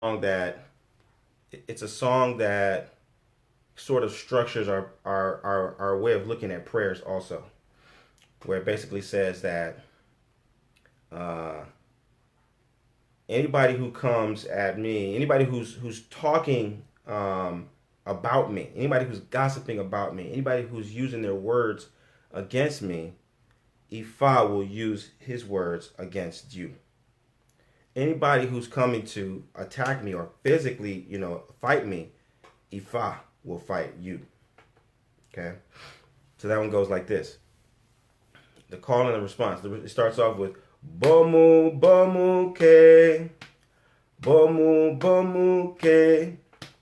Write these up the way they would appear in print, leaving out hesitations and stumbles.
that it's a song that sort of structures our way of looking at prayers also, where it basically says that uh, anybody who comes at me, anybody who's talking about me, anybody who's gossiping about me, anybody who's using their words against me, Ifa will use his words against you. Anybody who's coming to attack me or physically, fight me, Ifa will fight you. Okay? So that one goes like this. The call and the response. It starts off with Bomu Bomu Ke. Bomu Bomu Ke.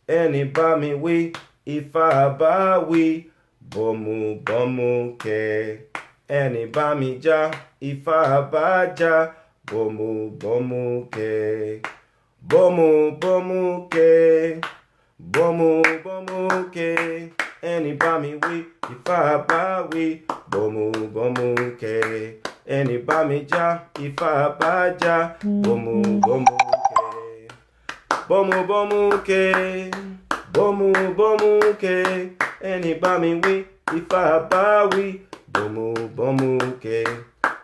Anybody we Ifa ba we. Bomu Bomu Ke. Anybody ja Ifa ba ja. Bomu Bomu Ke. Bomu Bomu Ke. Bomu Bomu Ke. Anybody we Ifa ba we. Bomu Bomu Ke. Anybody ja Ifa ba ja. Bomu Bomu Ke. Bomu Bomu Ke. Bomu Bomu Ke. Anybody we Ifa ba we. Bomu Bomu Ke.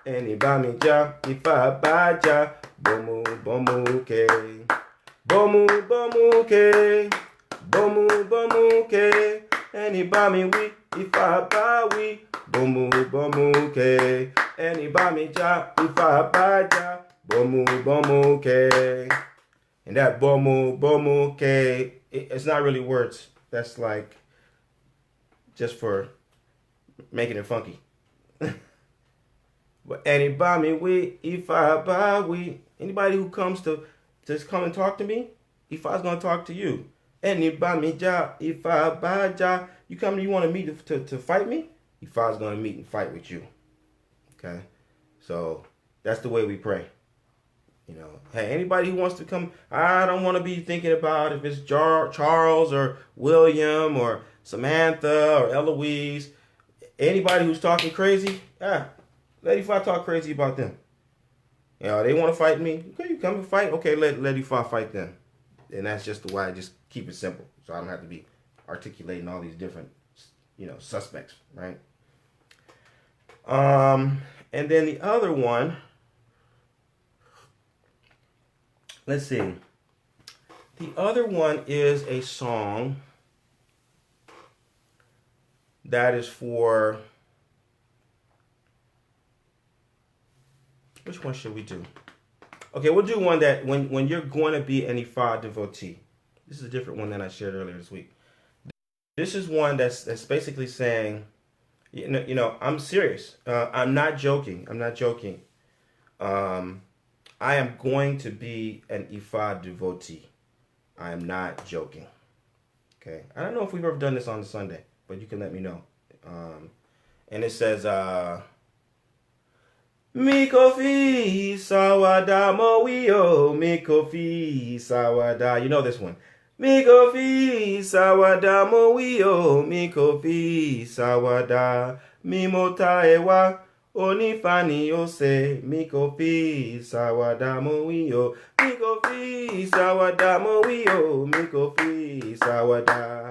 Anybody ja Ifa ba ja. Bomu Bomu Ke. Bomu Bomu Ke. Bomu Bomu Ke. Anybody we Ifa ba we. Bomu Bomu Ke. Anybody ja Ifa ba ja. Bomu Bomu Ke. And that Bomu Bomu Ke, it's not really words. That's like just for making it funky. But anybody we Ifa ba we. Anybody who comes to just come and talk to me, Ifa's gonna talk to you. Anybody ja Ifa ba ja. You come, you want to meet to fight me? Ifa's gonna meet and fight with you. Okay, so that's the way we pray. Hey, anybody who wants to come, I don't want to be thinking about if it's Charles or William or Samantha or Eloise. Anybody who's talking crazy, let Ifa talk crazy about them. They want to fight me. Okay, you come and fight. Okay, let Ifa fight them. And that's just the way I just keep it simple. So I don't have to be articulating all these different, suspects, right? And then the other one, let's see. The other one is a song that is for, which one should we do? Okay, we'll do one that when you're going to be an Ifa devotee. This is a different one than I shared earlier this week. This is one that's basically saying, I'm serious. I'm not joking. I'm not joking. I am going to be an Ifa devotee. I am not joking. Okay. I don't know if we've ever done this on the Sunday, but you can let me know. And it says, Mikofi sawada moio, Mikofi sawada. You know this one. Mikofi sawada moio, Mikofi sawada. Mimota ewa, onifani ose, Mikofi sawada moio, Mikofi sawada moio, Mikofi sawada.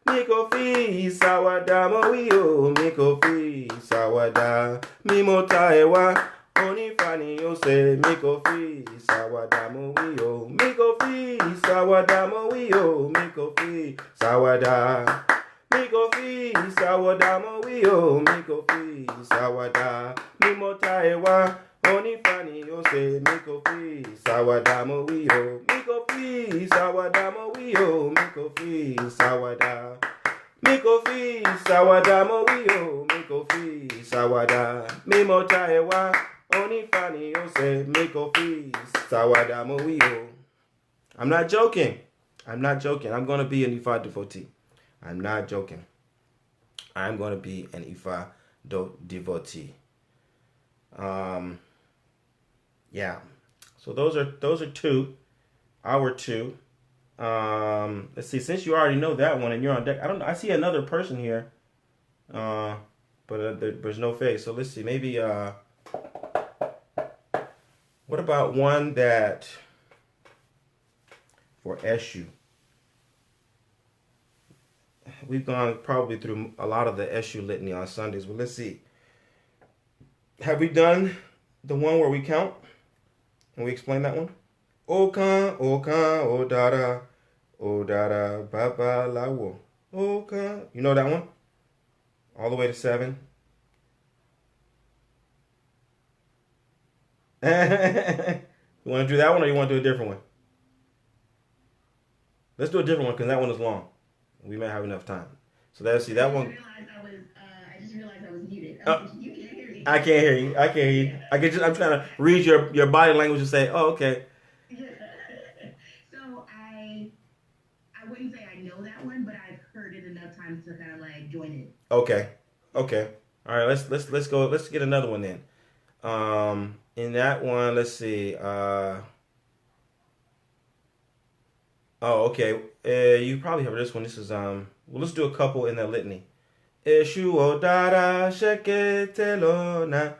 Mikofi sawada moio, Mikofi sawada. Mimota ewa, onifani ose, Mikofi sawada moio, Mikofi sawada moio, Mikofi sawada. Mikofi sawada moio, Mikofi sawada. Mimota ewa, onifani ose, Mikofi sawada moio, Mikofi sawada moio, Mikofi sawada. Mikofi sawada moio, Mikofi sawada. Mimota ewa, onifani ose, Mikofi sawada moio. I'm not joking. I'm not joking. I'm going to be an Ifa devotee. I'm not joking. I'm going to be an Ifa devotee. Yeah. So those are two. Our two. Let's see. Since you already know that one and you're on deck, I don't know. I see another person here, but there's no face. So let's see. Maybe what about one that for Eshu. We've gone probably through a lot of the Eshu litany on Sundays, but let's see. Have we done the one where we count? And we explain that one? Okan, Okan, Odara, Baba Lawo. Okan. You know that one? All the way to 7. You want to do that one or you want to do a different one? Let's do a different one because that one is long. We may have enough time. So let's see that one. I just realized I was muted. You can't hear me. I can't hear you. I can't hear you. I'm trying to read your body language and say, oh, okay. So I wouldn't say I know that one, but I've heard it enough times to kind of like join it. Okay. Okay. All right. Let's go. Let's get another one then. In that one, let's see. Oh, okay. You probably have this one. This is Well, let's do a couple in that litany. Eshu odara sheketelona.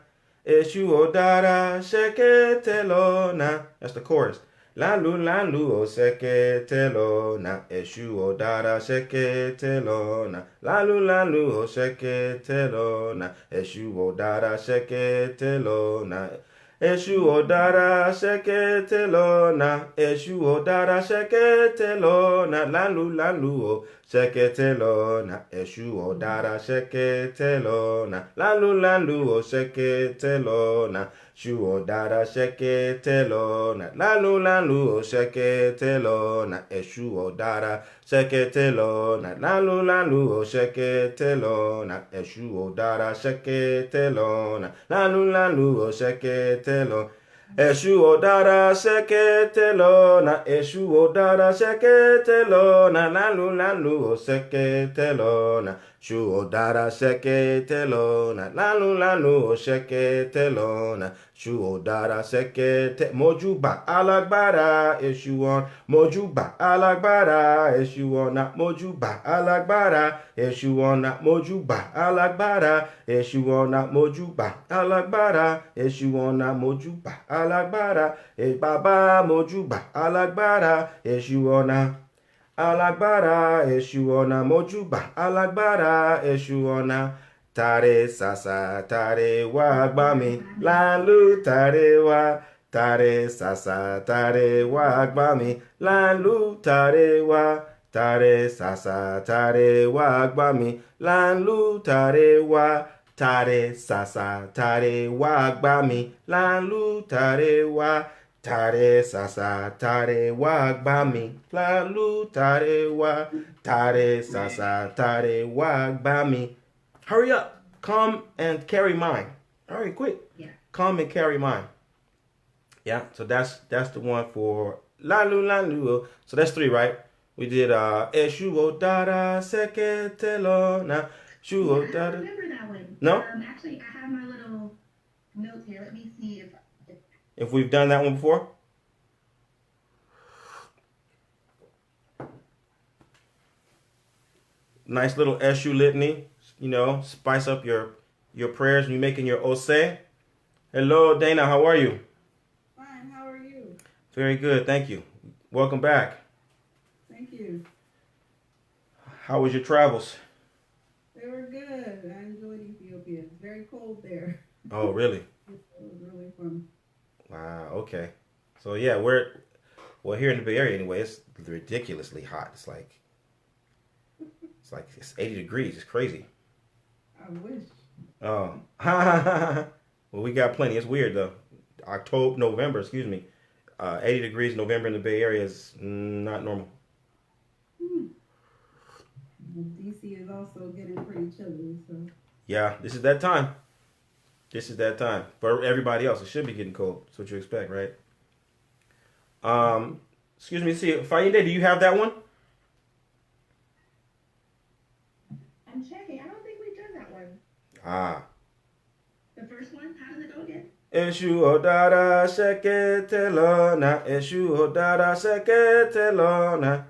Eshu odara sheketelona. That's the chorus. Lalu o seketelona. Eshu odara sheketelona. Lalu o seketelona. Eshu odara sheketelona. Eshu odara sheketelona. Eshu odara sheketelona. Lalu o seketelona. Eshu odara sheketelona. Lalu o seketelona. Shu odara sheketelona. Lalu o seketelona. Eshu odara sheketelona. Lalu o seketelona. Eshu odara sheketelona. Lalu o seketelona. Eshu odara seketelona, eshu odara seketelona, lalu o seketelona, shu odara seketelona, lalu o seketelona, shu odara sekete, mojuba alagbara, eshu on, mojuba alagbara, eshu on, mojuba alagbara, eshu on, mojuba alagbara, eshu on, mojuba alagbara, eshu on, mojuba alagbara, baba mojuba alagbara, eshu ona alagbara, eshu ona mojuba alagbara, eshu ona tare sasa tare wa gbami lalu tare wa tare sasa tare wa gbami lalu tare wa tare sasa tare wa gbami lalu tare wa tare sasa tare wa gbami lalu tare wa tare sasa tare wa gbami lalu tare wa tare sasa tare wa gbami. Hurry up, come and carry mine. Hurry, quick. Yeah. Come and carry mine. Yeah, so that's the one for lalu. So that's 3, right? We did eshu odara seketelona. I don't remember that one. No? Actually, I have my little notes here. Let me see If we've done that one before? Nice little Eshu litany. You know, spice up your prayers when you're making your Ose. Hello, Dana. How are you? Fine. How are you? Very good. Thank you. Welcome back. Thank you. How was your travels? They were good. I enjoyed Ethiopia. It's very cold there. Oh, really? It was really fun. Wow. Okay. So yeah, well here in the Bay Area anyway. It's ridiculously hot. It's like it's 80 degrees. It's crazy. I wish. Oh. Well, we got plenty. It's weird though. November, excuse me. 80 degrees November in the Bay Area is not normal. Well, DC is also getting pretty chilly, so. Yeah, this is that time. This is that time. For everybody else, it should be getting cold. That's what you expect, right? Excuse me, see, Fayinde, do you have that one? I'm checking. I don't think we've done that one. Ah. The first one? How does it go again? Eshu odara seketelona. Eshu odara seketelona.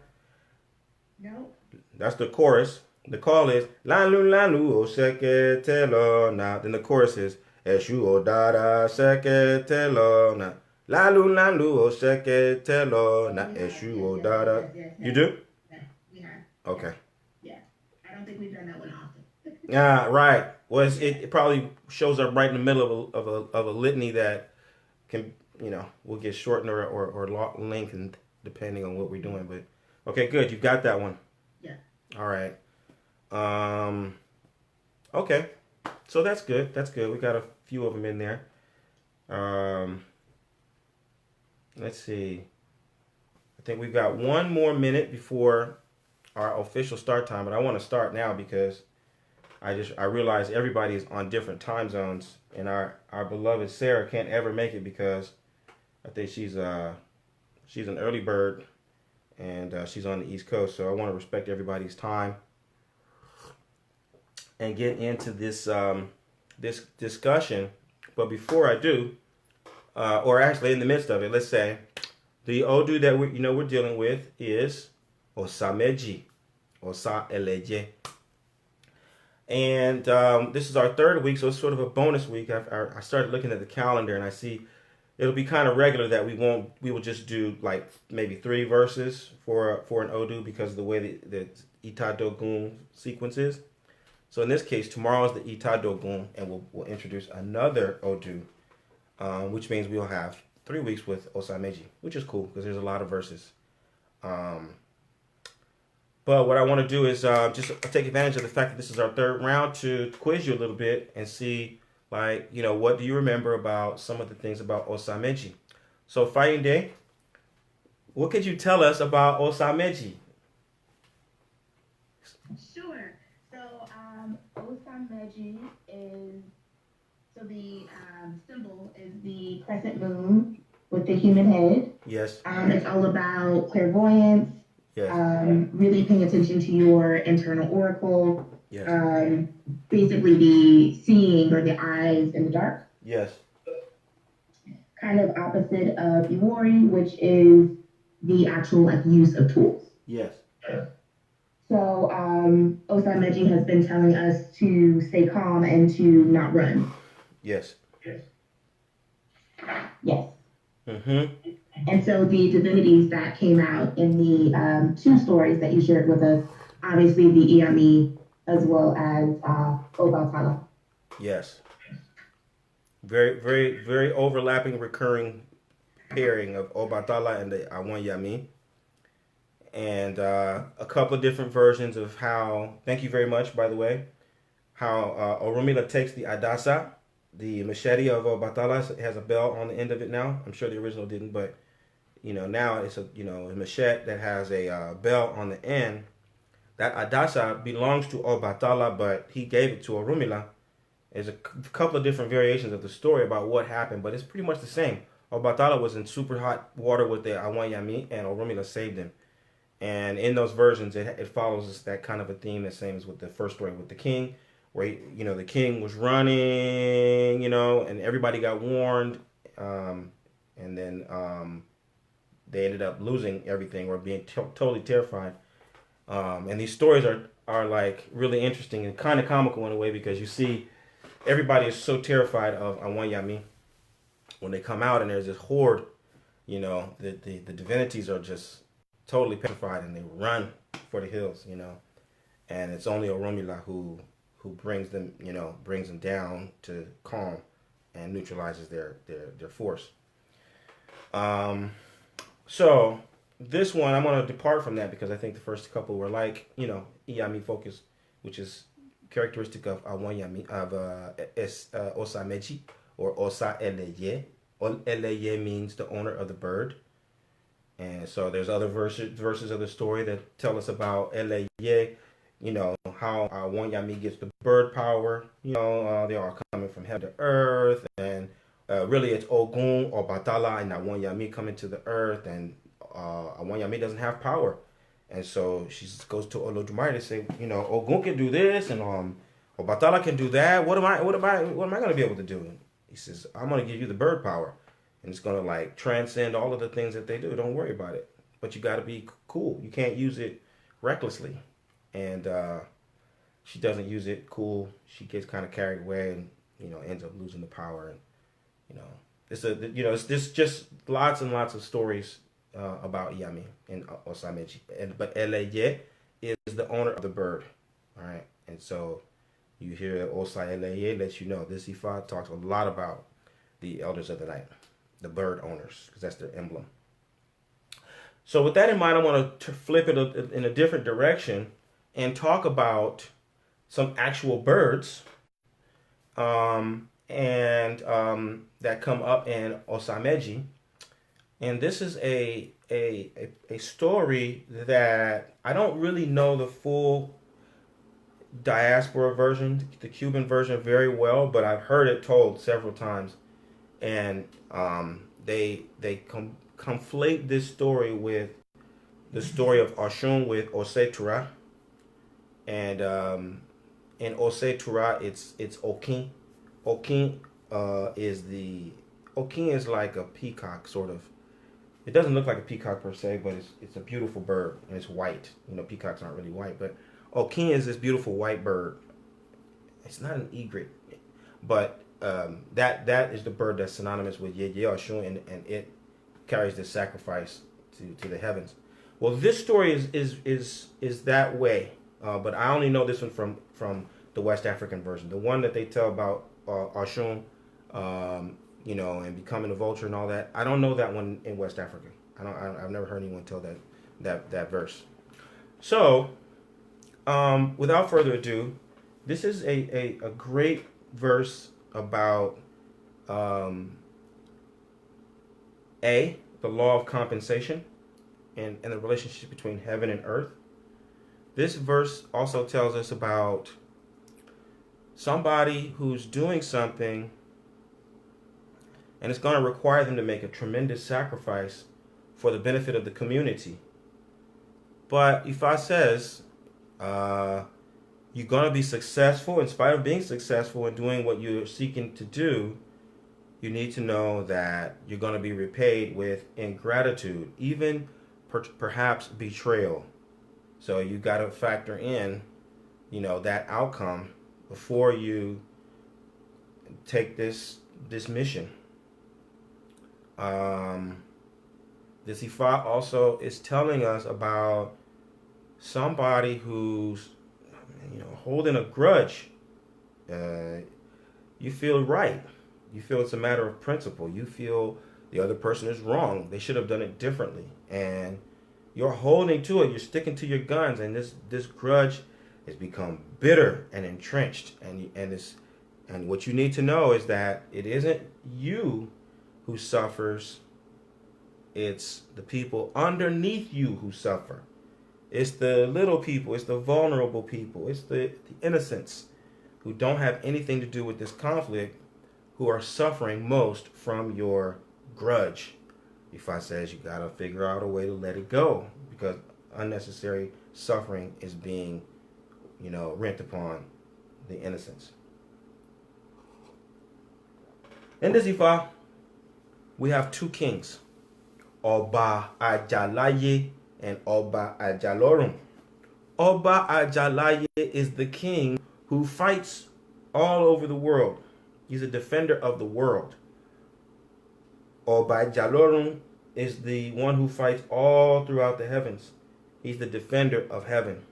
No. That's the chorus. The call is lalu o seketelona. Then the chorus is Eshu odara seketelona. Lalu lalu o seke telo Oh, na we have. eshu Yes, o yes, yes, dada. yes, yes, You yes. do? Yes, we have. Yes, Okay. yes. I don't think we've done that one often. Yeah, right. Well, Yeah. it probably shows up right in the middle of a litany that can, will get shortened or lengthened depending on what we're doing. But okay, good. You got that one. Yeah. All right. Um, okay. So that's good. That's good. We got a few of them in there. Um, let's see. I think we've got one more minute before our official start time, but I want to start now because I realize everybody is on different time zones, and our beloved Sarah can't ever make it because I think she's an early bird and she's on the East Coast. So I want to respect everybody's time and get into this discussion. But before I do, or actually in the midst of it, let's say the Odu that we're dealing with is OsaMeji, Osa Eleje. And this is our third week, so it's sort of a bonus week. I started looking at the calendar and I see it'll be kind of regular that we will just do like maybe 3 verses for an Odu because of the way that Ita Dogun sequence is. So in this case, tomorrow is the Ita Dogun, and we'll introduce another Odu, which means we'll have 3 weeks with OsaMeji, which is cool because there's a lot of verses. Um, But what I want to do is just take advantage of the fact that this is our third round to quiz you a little bit and see, like, what do you remember about some of the things about OsaMeji? So, Fighting Day, what could you tell us about OsaMeji? Sure. So, OsaMeji is the symbol is the crescent moon with the human head. Yes, It's all about clairvoyance, yes, really paying attention to your internal oracle, yes, basically the seeing or the eyes in the dark. yes, Kind of opposite of Iwari, which is the actual like use of tools. yes, So Osameji has been telling us to stay calm and to not run. yes. Yes. Mm-hmm. And so the divinities that came out in the 2 stories that you shared with us, obviously the Iami as well as Obatala. Yes. Very, very, very overlapping, recurring pairing of Obatala and the Awan Yami. And a couple of different versions of how, thank you very much, by the way, how Oromila takes the Adasa, the machete of Obatala. It has a bell on the end of it now. I'm sure the original didn't, but now it's a machete that has a bell on the end. That Adasa belongs to Obatala, but he gave it to Oromila. There's a couple of different variations of the story about what happened, but it's pretty much the same. Obatala was in super hot water with the Awanyami, and Oromila saved him. And in those versions, it follows that kind of a theme, the same as with the first story with the king, where the king was running, and everybody got warned, and then they ended up losing everything or being totally terrified. And these stories are like really interesting and kind of comical in a way because you see everybody is so terrified of Awanyami when they come out and there's this horde. The divinities are just totally petrified and they run for the hills. And it's only Oromila who brings them down to calm and neutralizes their force. So this one I'm going to depart from that because I think the first couple were like Iyami focused, which is characteristic of Awanyami of Osameji or Osa Eleye. Eleye means the owner of the bird. And so there's other verses of the story that tell us about Eleye, how Wanyami gets the bird power. They are coming from heaven to earth. And really it's Ogun or Batala and Wanyami coming to the earth. And Wanyami doesn't have power. And so she goes to Olodumare to say, Ogun can do this and Obatala can do that. What am I going to be able to do? He says, I'm going to give you the bird power. And it's going to like transcend all of the things that they do. Don't worry about it. But you got to be cool. You can't use it recklessly. And she doesn't use it cool. She gets kind of carried away and, ends up losing the power. And, it's just lots and lots of stories about Yami and Osameji. But Eleye is the owner of the bird. All right. And so you hear Osa Eleye lets you know this Ifa talks a lot about the elders of the night, the bird owners, because that's their emblem. So with that in mind, I want to flip it in a different direction and talk about some actual birds and that come up in Osameji. And this is a story that I don't really know the full diaspora version, the Cuban version, very well, but I've heard it told several times. And they conflate this story with the story of Oshun with Osetura. And in Osetura, it's Okin. Okin Okin is like a peacock, sort of. It doesn't look like a peacock per se, but it's a beautiful bird and it's white. You know, peacocks aren't really white, but Okin is this beautiful white bird. It's not an egret, but that is the bird that's synonymous with Yeye Oshun, and it carries the sacrifice to the heavens. Well, this story is that way, but I only know this one from the West African version, the one that they tell about Oshun, and becoming a vulture and all that. I don't know that one in West Africa. I've never heard anyone tell that verse. So, without further ado, this is a great verse about the law of compensation and the relationship between heaven and earth. This verse also tells us about somebody who's doing something and it's going to require them to make a tremendous sacrifice for the benefit of the community. But Ifa says, you're going to be successful. In spite of being successful in doing what you're seeking to do, you need to know that you're going to be repaid with ingratitude, even perhaps betrayal. So you got to factor in, that outcome before you take this mission. This Ifa also is telling us about somebody who's holding a grudge. You feel right. You feel it's a matter of principle. You feel the other person is wrong. They should have done it differently. And you're holding to it. You're sticking to your guns. And this grudge has become bitter and entrenched. And what you need to know is that it isn't you who suffers. It's the people underneath you who suffer. It's the little people. It's the vulnerable people. It's the innocents who don't have anything to do with this conflict, who are suffering most from your grudge. Ifa says you got to figure out a way to let it go, because unnecessary suffering is being, rent upon the innocents. In this Ifa, we have two kings, Oba Ajalaye and Oba Ajalorum. Oba Ajalaye is the king who fights all over the world. He's a defender of the world. Oba Ajalorum is the one who fights all throughout the heavens. He's the defender of heaven.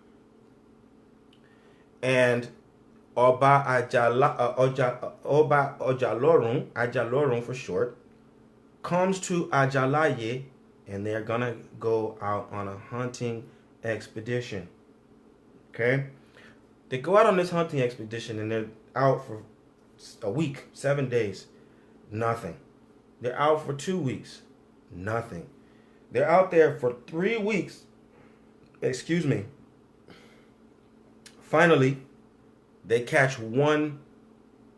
And Oba Ajalorum, Ajalorum for short, comes to Ajalaye, and they're gonna go out on a hunting expedition. Okay? They go out on this hunting expedition and they're out for a week, 7 days, nothing. They're out for 2 weeks, nothing. They're out there for 3 weeks. Excuse me. Finally, they catch one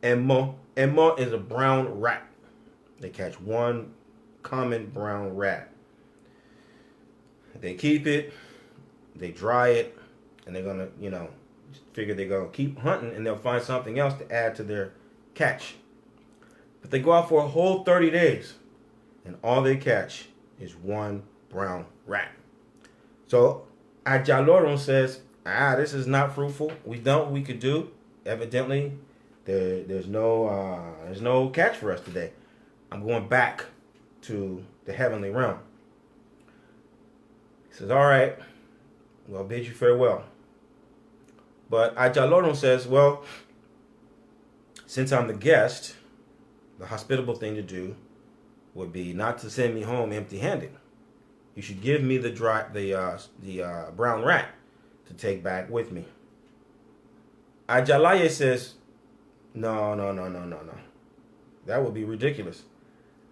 emo. Emo is a brown rat. They catch one common brown rat. They keep it, they dry it, and they're gonna, figure they're gonna keep hunting and they'll find something else to add to their catch. But they go out for a whole 30 days, and all they catch is one brown rat. So Ajalorum says, this is not fruitful. We done what we could do. Evidently, there's no catch for us today. I'm going back to the heavenly realm. He says, all right, well, I'll bid you farewell. But Ajalorum says, well, since I'm the guest, the hospitable thing to do would be not to send me home empty-handed. You should give me the brown rat to take back with me. Ajalaye says, no. That would be ridiculous.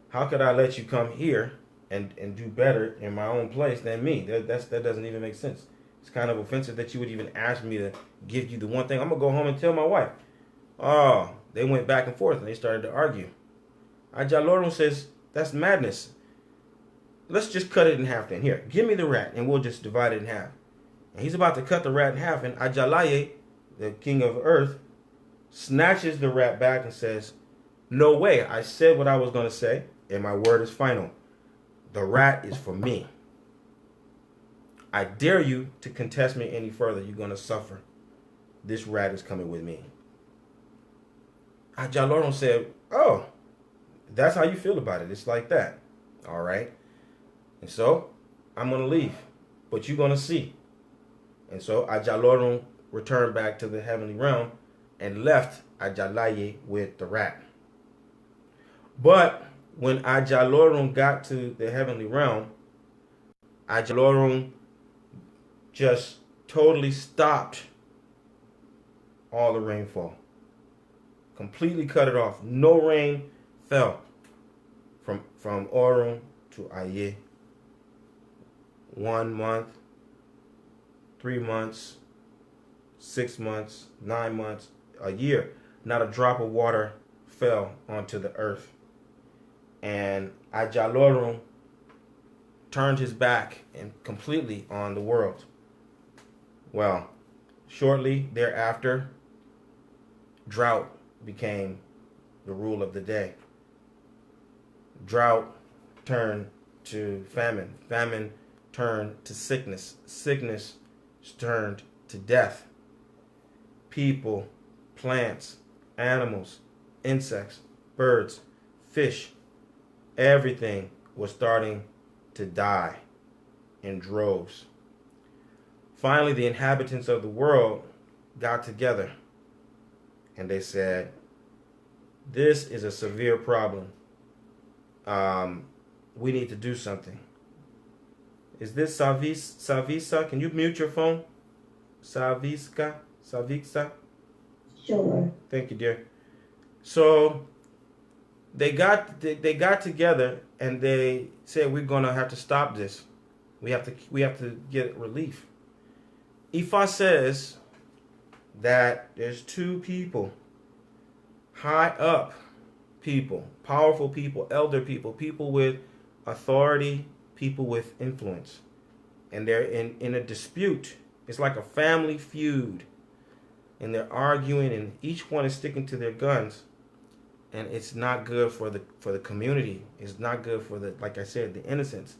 How could I let you come here and do better in my own place than me? That doesn't even make sense. It's kind of offensive that you would even ask me to give you the one thing. I'm going to go home and tell my wife. Oh, they went back and forth and they started to argue. Ajalorum says, that's madness. Let's just cut it in half then. Here, give me the rat and we'll just divide it in half. And he's about to cut the rat in half, and Ajalaye, the king of earth, snatches the rat back and says, no way, I said what I was going to say, and my word is final. The rat is for me. I dare you to contest me any further. You're going to suffer. This rat is coming with me. Ajalorum said, oh, that's how you feel about it. It's like that. All right. And so, I'm going to leave. But you're going to see. And so, Ajalorum returned back to the heavenly realm and left Ajalaye with the rat. But when Ajalorum got to the heavenly realm, Ajalorum just totally stopped all the rainfall. Completely cut it off. No rain fell from Orun to Aye. 1 month, 3 months, 6 months, 9 months, a year. Not a drop of water fell onto the earth. And Ajalorum turned his back and completely on the world. Well, shortly thereafter, drought became the rule of the day. Drought turned to famine. Famine turned to sickness. Sickness turned to death. People, plants, animals, insects, birds, fish, everything was starting to die in droves. Finally, the inhabitants of the world got together and they said, this is a severe problem. We need to do something. Is this Savisa? Can you mute your phone? Savisa? Sure. Thank you, dear. So they got together and they said, we're gonna have to stop this. We have to get relief. Ifa says that there's two people, high up people, powerful people, elder people, people with authority, people with influence. And they're in a dispute. It's like a family feud. And they're arguing and each one is sticking to their guns. And it's not good for the community. It's not good for the, like I said, the innocents,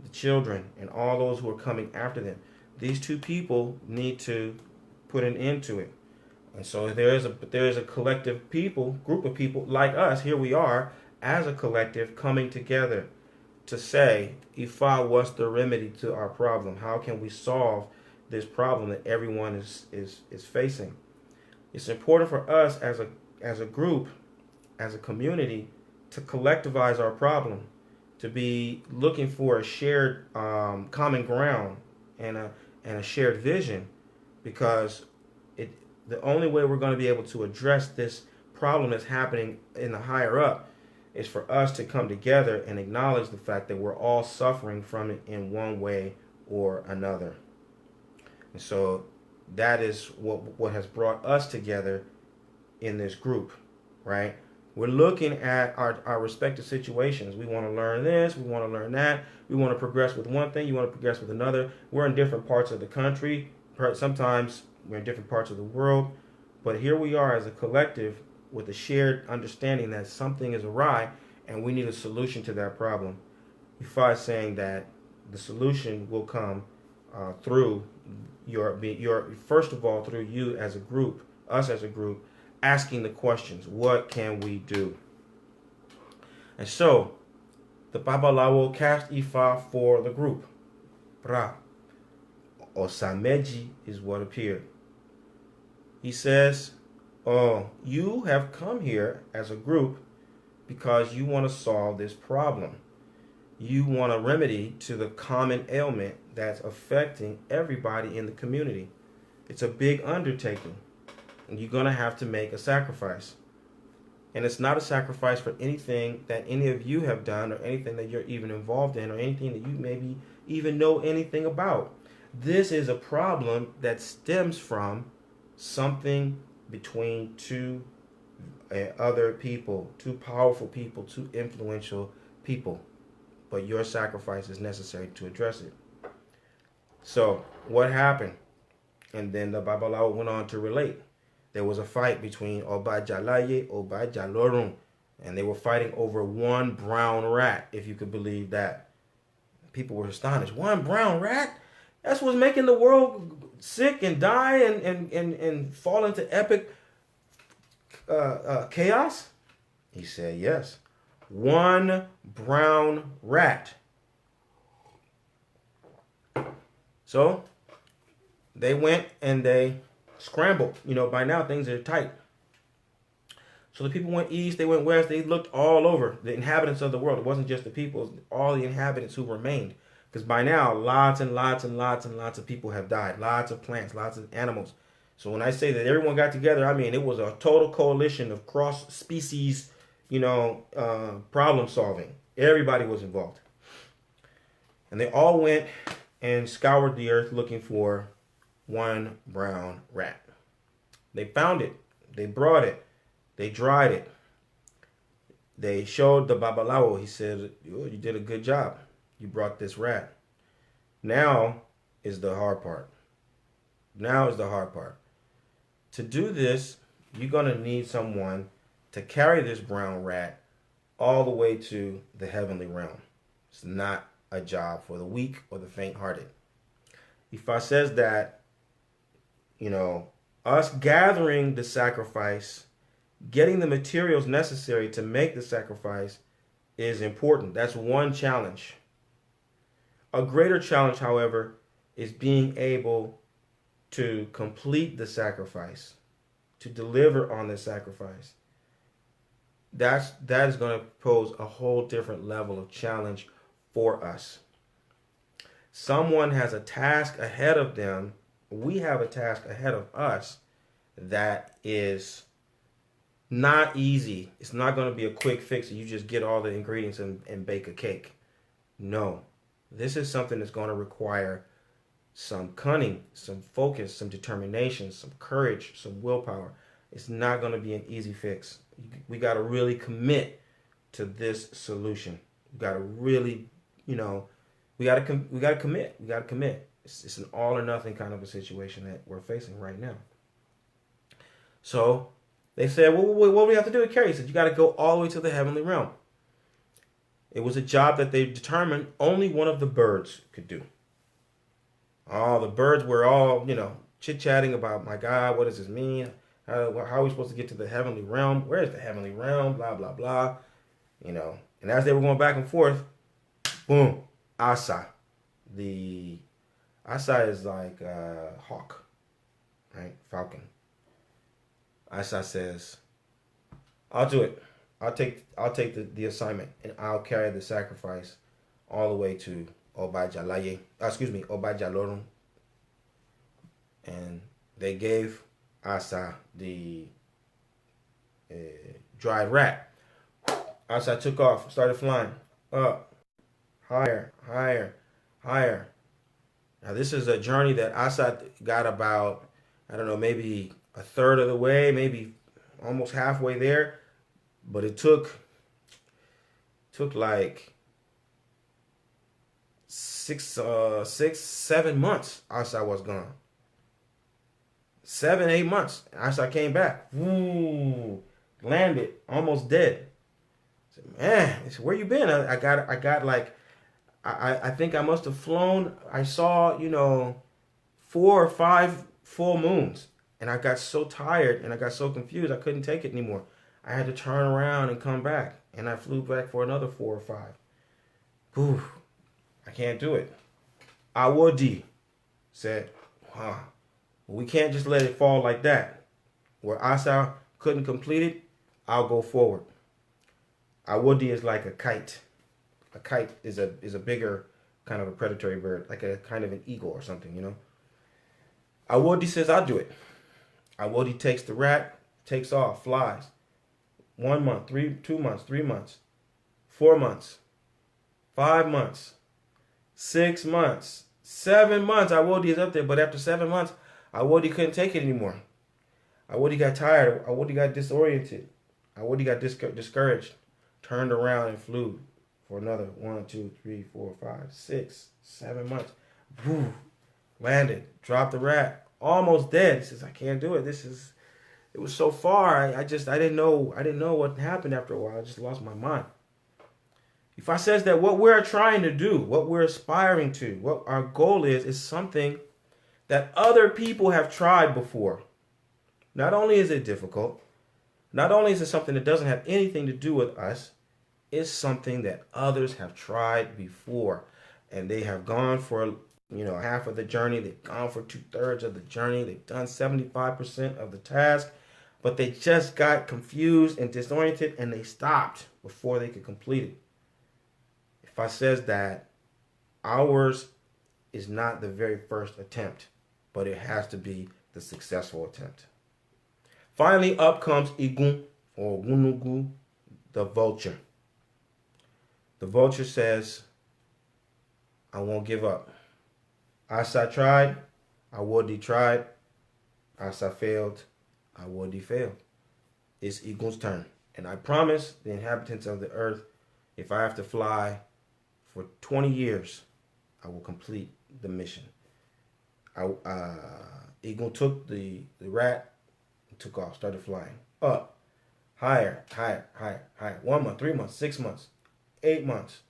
the children, and all those who are coming after them. These two people need to put an end to it. And so there is a collective group of people like us. Here we are as a collective coming together to say, Ifa, what's the remedy to our problem? How can we solve this problem that everyone is facing? It's important for us as a group, as a community, to collectivize our problem, to be looking for a shared common ground and a shared vision, because the only way we're going to be able to address this problem that's happening in the higher up is for us to come together and acknowledge the fact that we're all suffering from it in one way or another. And so that is what has brought us together in this group, right? We're looking at our respective situations. We want to learn this, we want to learn that, we want to progress with one thing, you want to progress with another. We're in different parts of the country. Sometimes we're in different parts of the world. But here we are as a collective with a shared understanding that something is awry and we need a solution to that problem. Ifa is saying that the solution will come through first of all, through you as a group, us as a group, asking the questions, what can we do? And so the Babalawo cast Ifa for the group. Bra. Osameji is what appeared. He says, oh, you have come here as a group because you want to solve this problem. You want a remedy to the common ailment that's affecting everybody in the community. It's a big undertaking, and you're going to have to make a sacrifice. And it's not a sacrifice for anything that any of you have done or anything that you're even involved in or anything that you maybe even know anything about. This is a problem that stems from something between two other people, two powerful people, two influential people. But your sacrifice is necessary to address it. So what happened? And then the Babalawo went on to relate. There was a fight between Oba Jalaye, Oba Jalorun, and they were fighting over one brown rat, if you could believe that. People were astonished. One brown rat? That's what's making the world sick and die and fall into epic chaos? He said, yes. One brown rat. So they went and they scrambled. You know, by now things are tight. So the people went east, they went west, they looked all over. The inhabitants of the world. It wasn't just the people, it was all the inhabitants who remained. Because by now, lots and lots and lots and lots of people have died. Lots of plants, lots of animals. So when I say that everyone got together, I mean it was a total coalition of cross-species, problem solving. Everybody was involved. And they all went and scoured the earth looking for one brown rat. They found it. They brought it. They dried it. They showed the Babalawo. He said, oh, you did a good job. You brought this rat. Now is the hard part. Now is the hard part. To do this, you're going to need someone to carry this brown rat all the way to the heavenly realm. It's not a job for the weak or the faint-hearted. Ifa says that, us gathering the sacrifice, getting the materials necessary to make the sacrifice is important. That's one challenge. A greater challenge, however, is being able to complete the sacrifice, to deliver on the sacrifice. That is going to pose a whole different level of challenge for us. Someone has a task ahead of them. We have a task ahead of us that is not easy. It's not going to be a quick fix. You just get all the ingredients and bake a cake. No. This is something that's going to require some cunning, some focus, some determination, some courage, some willpower. It's not going to be an easy fix. We got to really commit to this solution. We got to really, we got to commit. We got to commit. It's an all or nothing kind of a situation that we're facing right now. So they said, well, what do we have to do to carry? He said, you got to go all the way to the heavenly realm. It was a job that they determined only one of the birds could do. All the birds were all, chit-chatting about, my God, what does this mean? How are we supposed to get to the heavenly realm? Where is the heavenly realm? Blah, blah, blah. And as they were going back and forth, boom, Asa. Asa is like a hawk, right? Falcon. Asa says, I'll do it. I'll take the assignment and I'll carry the sacrifice all the way to Oba Jalorun. And they gave Asa the dried rat. Asa took off, started flying up, higher, higher, higher. Now this is a journey that Asa got about, maybe a third of the way, maybe almost halfway there. But it took like 7 months. Asa was gone. 7, 8 months. Asa came back. Ooh, landed, almost dead. I said, man, where you been? I got like, I think I must have flown. I saw 4 or 5 full moons, and I got so tired and I got so confused I couldn't take it anymore. I had to turn around and come back. And I flew back for another 4 or 5. Whew, I can't do it. Awodi said, we can't just let it fall like that. Where Asa couldn't complete it, I'll go forward. Awodi is like a kite. A kite is a bigger kind of a predatory bird, like a kind of an eagle or something, you know. Awodi says, I'll do it. Awodi takes the rat, takes off, flies. 1 month, 2 months, 3 months, 4 months, 5 months, 6 months, 7 months. Awodi is up there, but after 7 months, Awodi couldn't take it anymore. Awodi got tired. Awodi got disoriented. Awodi got discouraged, turned around and flew for another 1, 2, 3, 4, 5, 6, 7 months. Woo, landed, dropped the rat, almost dead. He says, I can't do it. It was so far. I didn't know what happened after a while. I just lost my mind. Ifa says that what we're trying to do, what we're aspiring to, what our goal is something that other people have tried before. Not only is it difficult, not only is it something that doesn't have anything to do with us, it's something that others have tried before. And they have gone for, half of the journey. They've gone for 2/3 of the journey. They've done 75% of the task. But they just got confused and disoriented, and they stopped before they could complete it. Ifa says that ours is not the very first attempt, but it has to be the successful attempt. Finally, up comes Igun, or Gunugu, the vulture. The vulture says, I won't give up. Asa tried, Awodi tried, Asa failed, Awodi failed. It's Igun's turn. And I promise the inhabitants of the earth, if I have to fly for 20 years, I will complete the mission. Igun took the rat and took off, started flying. Up, higher, higher, higher, higher. 1 month, 3 months, 6 months, 8 months,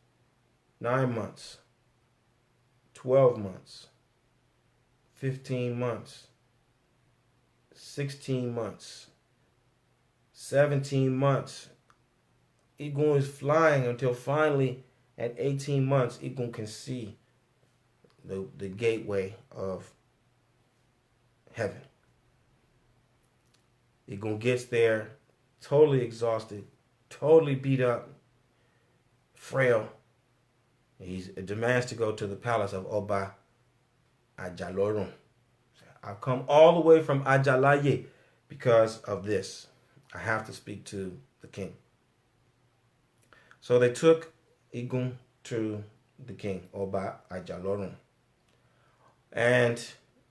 9 months, 12 months, 15 months, 16 months, 17 months. Igun is flying until finally at 18 months, Igun can see the gateway of heaven. Igun gets there totally exhausted, totally beat up, frail. He demands to go to the palace of Oba Ajalorun. I've come all the way from Ajalaye because of this. I have to speak to the king. So they took Igun to the king, Oba Ajalorun. And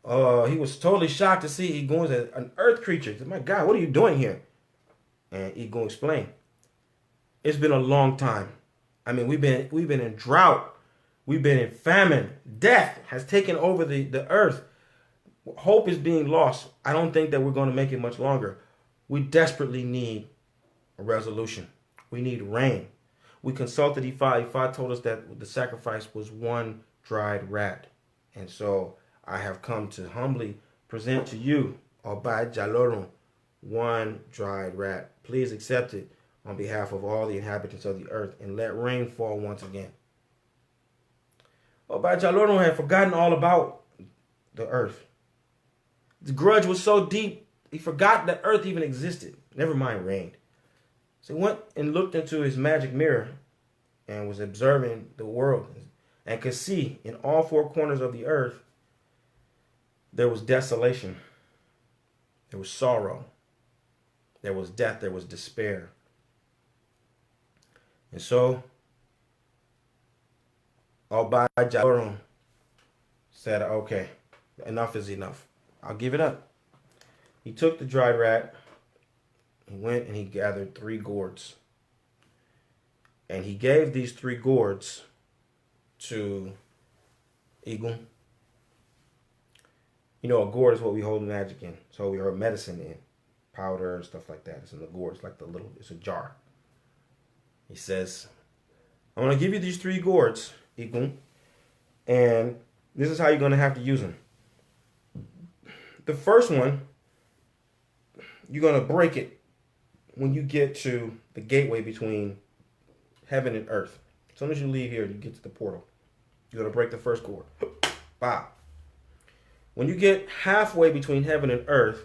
he was totally shocked to see Igun as an earth creature. He said, my God, what are you doing here? And Igun explained, it's been a long time. I mean, we've been in drought. We've been in famine. Death has taken over the earth. Hope is being lost. I don't think that we're going to make it much longer. We desperately need a resolution. We need rain. We consulted Ifa. Ifa told us that the sacrifice was 1 dried rat. And so I have come to humbly present to you, Oba Jalorun, 1 dried rat. Please accept it on behalf of all the inhabitants of the earth and let rain fall once again. Oba Jalorun had forgotten all about the earth. The grudge was so deep, he forgot that earth even existed. Never mind rain. So he went and looked into his magic mirror and was observing the world and could see in all 4 corners of the earth there was desolation, there was sorrow, there was death, there was despair. And so Oba Jalorun said, okay, enough is enough. I'll give it up. He took the dried rat, he went and he gathered 3 gourds. And he gave these 3 gourds to Igun. You know, a gourd is what we hold magic in. So we hold medicine in. Powder and stuff like that. It's in the gourd. It's like it's a jar. He says, I'm going to give you these 3 gourds, Igun. And this is how you're going to have to use them. The first one, you're going to break it when you get to the gateway between heaven and earth. As soon as you leave here, you get to the portal. You're going to break the first cord. Wow. When you get halfway between heaven and earth,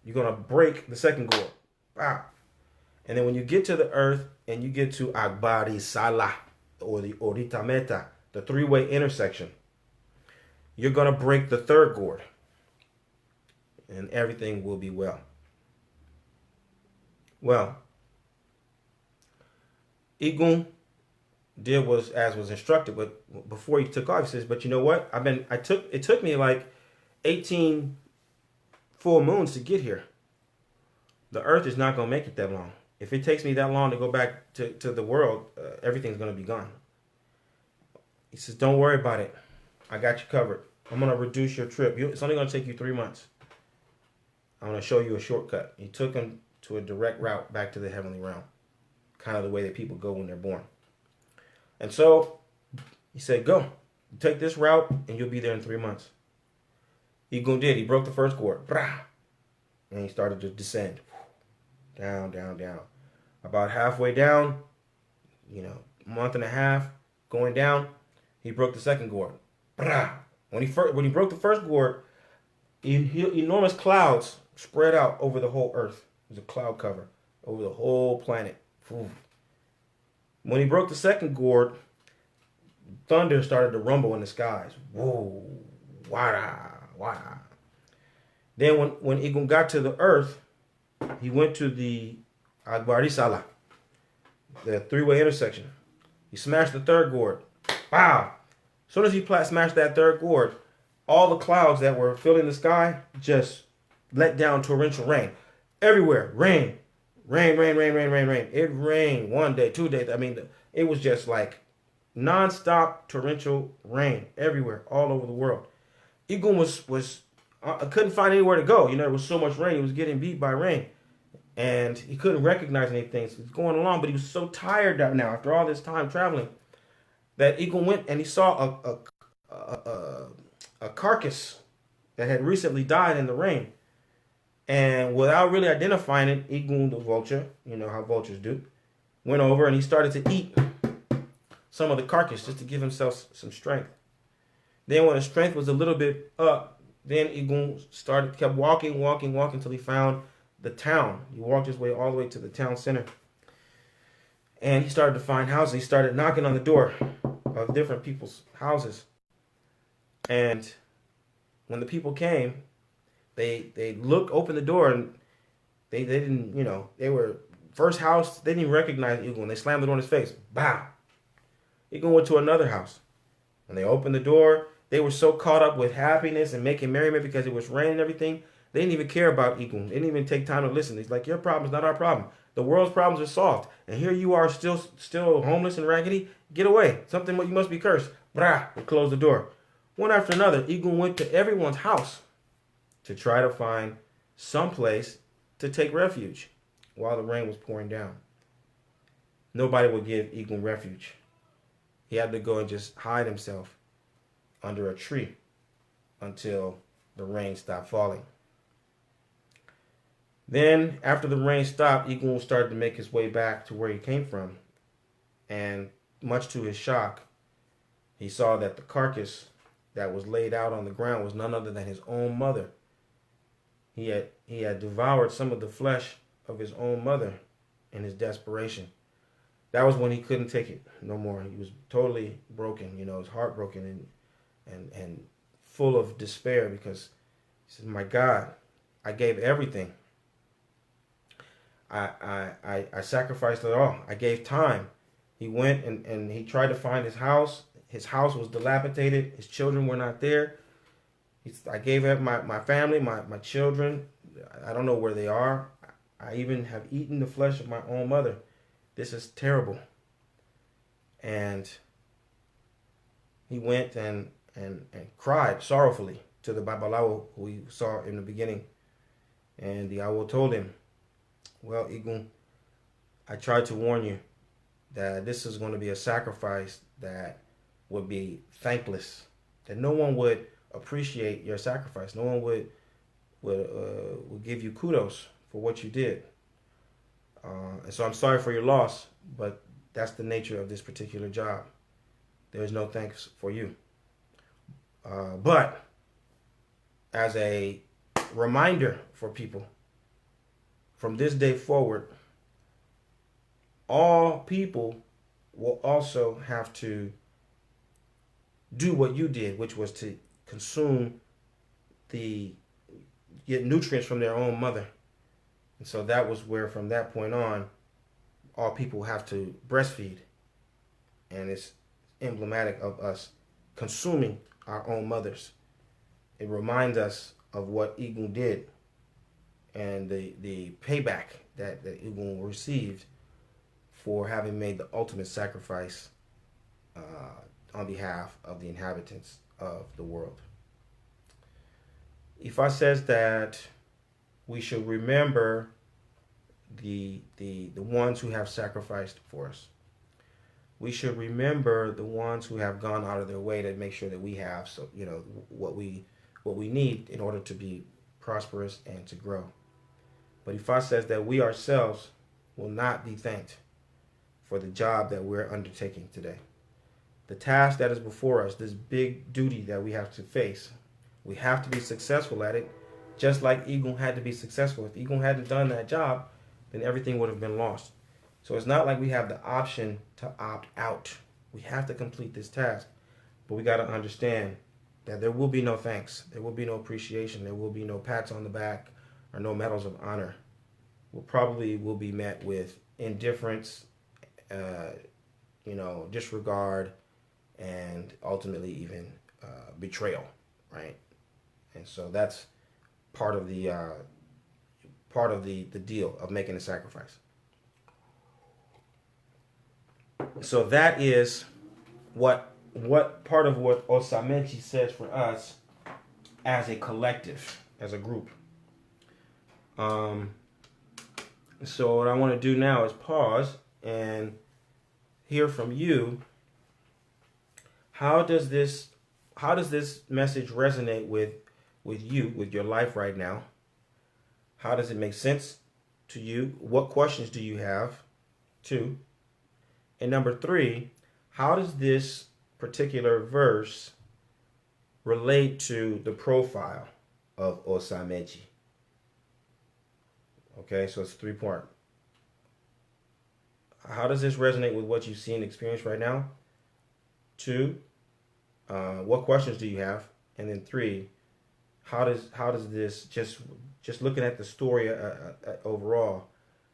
you're going to break the second cord. Wow. And then when you get to the earth and you get to Agbari Salah, or the Orita Meta, the three-way intersection, you're going to break the third cord. And everything will be well. Well, Igun did as was instructed, but before he took off, he says, "But you know what? It took me like 18 full moons to get here. The earth is not going to make it that long. If it takes me that long to go back to the world, everything's going to be gone." He says, "Don't worry about it. I got you covered. I'm going to reduce your trip. It's only going to take you 3 months. I'm going to show you a shortcut." He took him to a direct route back to the heavenly realm, kind of the way that people go when they're born. And so he said, "Go, take this route, and you'll be there in 3 months." Igun did. He broke the first cord, and he started to descend, down, down, down. About halfway down, a month and a half going down, he broke the second cord. When he broke the first cord, enormous clouds spread out over the whole earth. There's a cloud cover over the whole planet. When he broke the second cord, thunder started to rumble in the skies. Whoa, wada, wada. Then when Igun got to the earth, he went to the Agbarisala, the three-way intersection. He smashed the third cord. Wow. As soon as he smashed that third cord, all the clouds that were filling the sky just let down torrential rain. Everywhere, rain. Rain, rain, rain, rain, rain, rain. It rained 1 day, 2 days. I mean, it was just like non-stop torrential rain everywhere, all over the world. Igun was couldn't find anywhere to go. There was so much rain. He was getting beat by rain. And he couldn't recognize anything. So he was going along, but he was so tired now after all this time traveling that Igun went and he saw a carcass that had recently died in the rain. And without really identifying it, Igun the vulture, how vultures do, went over and he started to eat some of the carcass just to give himself some strength. Then when his strength was a little bit up, then Igun kept walking until he found the town. He walked his way all the way to the town center. And he started to find houses. He started knocking on the door of different people's houses. And when the people came, they opened the door, and they didn't, they were first house, they didn't even recognize Igun. They slammed the door in his face. Bow. Igun went to another house. When they opened the door, they were so caught up with happiness and making merriment because it was raining and everything. They didn't even care about Igun. They didn't even take time to listen. He's like, "Your problem is not our problem. The world's problems are solved. And here you are still homeless and raggedy. Get away. You must be cursed." They closed the door. One after another, Igun went to everyone's house to try to find some place to take refuge while the rain was pouring down. Nobody would give Igun refuge. He had to go and just hide himself under a tree until the rain stopped falling. Then, after the rain stopped, Igun started to make his way back to where he came from. And much to his shock, he saw that the carcass that was laid out on the ground was none other than his own mother. He had devoured some of the flesh of his own mother in his desperation. That was when he couldn't take it no more. He was totally broken, he was heartbroken and full of despair because he said, "My God, I gave everything. I sacrificed it all. I gave time." He went and he tried to find his house. His house was dilapidated. His children were not there. I gave up my family, my children. I don't know where they are. I even have eaten the flesh of my own mother. This is terrible. And he went and cried sorrowfully to the Babalawo who we saw in the beginning. And the Awo told him, "Well, Igun, I tried to warn you that this is going to be a sacrifice that would be thankless, that no one would appreciate your sacrifice. No one would give you kudos for what you did. And so I'm sorry for your loss, but that's the nature of this particular job. There's no thanks for you. But as a reminder for people, from this day forward, all people will also have to do what you did, which was to consume get nutrients from their own mother. And so that was where, from that point on, all people have to breastfeed. And it's emblematic of us consuming our own mothers. It reminds us of what Egun did and the payback that Egun received for having made the ultimate sacrifice on behalf of the inhabitants of the world. Ifa says that we should remember the ones who have sacrificed for us. We should remember the ones who have gone out of their way to make sure that we have what we need in order to be prosperous and to grow. But Ifa says that we ourselves will not be thanked for the job that we're undertaking today. The task that is before us, this big duty that we have to face, we have to be successful at it, just like Egun had to be successful. If Egun hadn't done that job, then everything would have been lost. So it's not like we have the option to opt out. We have to complete this task. But we got to understand that there will be no thanks. There will be no appreciation. There will be no pats on the back or no medals of honor. We'll probably be met with indifference, disregard, and ultimately even betrayal, right? And so that's part of the deal of making a sacrifice. So that is what part of what OsaMeji says for us as a collective, as a group. So what I want to do now is pause and hear from you. How does this message resonate with you, with your life right now? How does it make sense to you? What questions do you have? 2. And number 3, how does this particular verse relate to the profile of OsaMeji? Okay, so it's 3-part. How does this resonate with what you see and experience right now? 2, what questions do you have? And then 3, how does this, just looking at the story overall,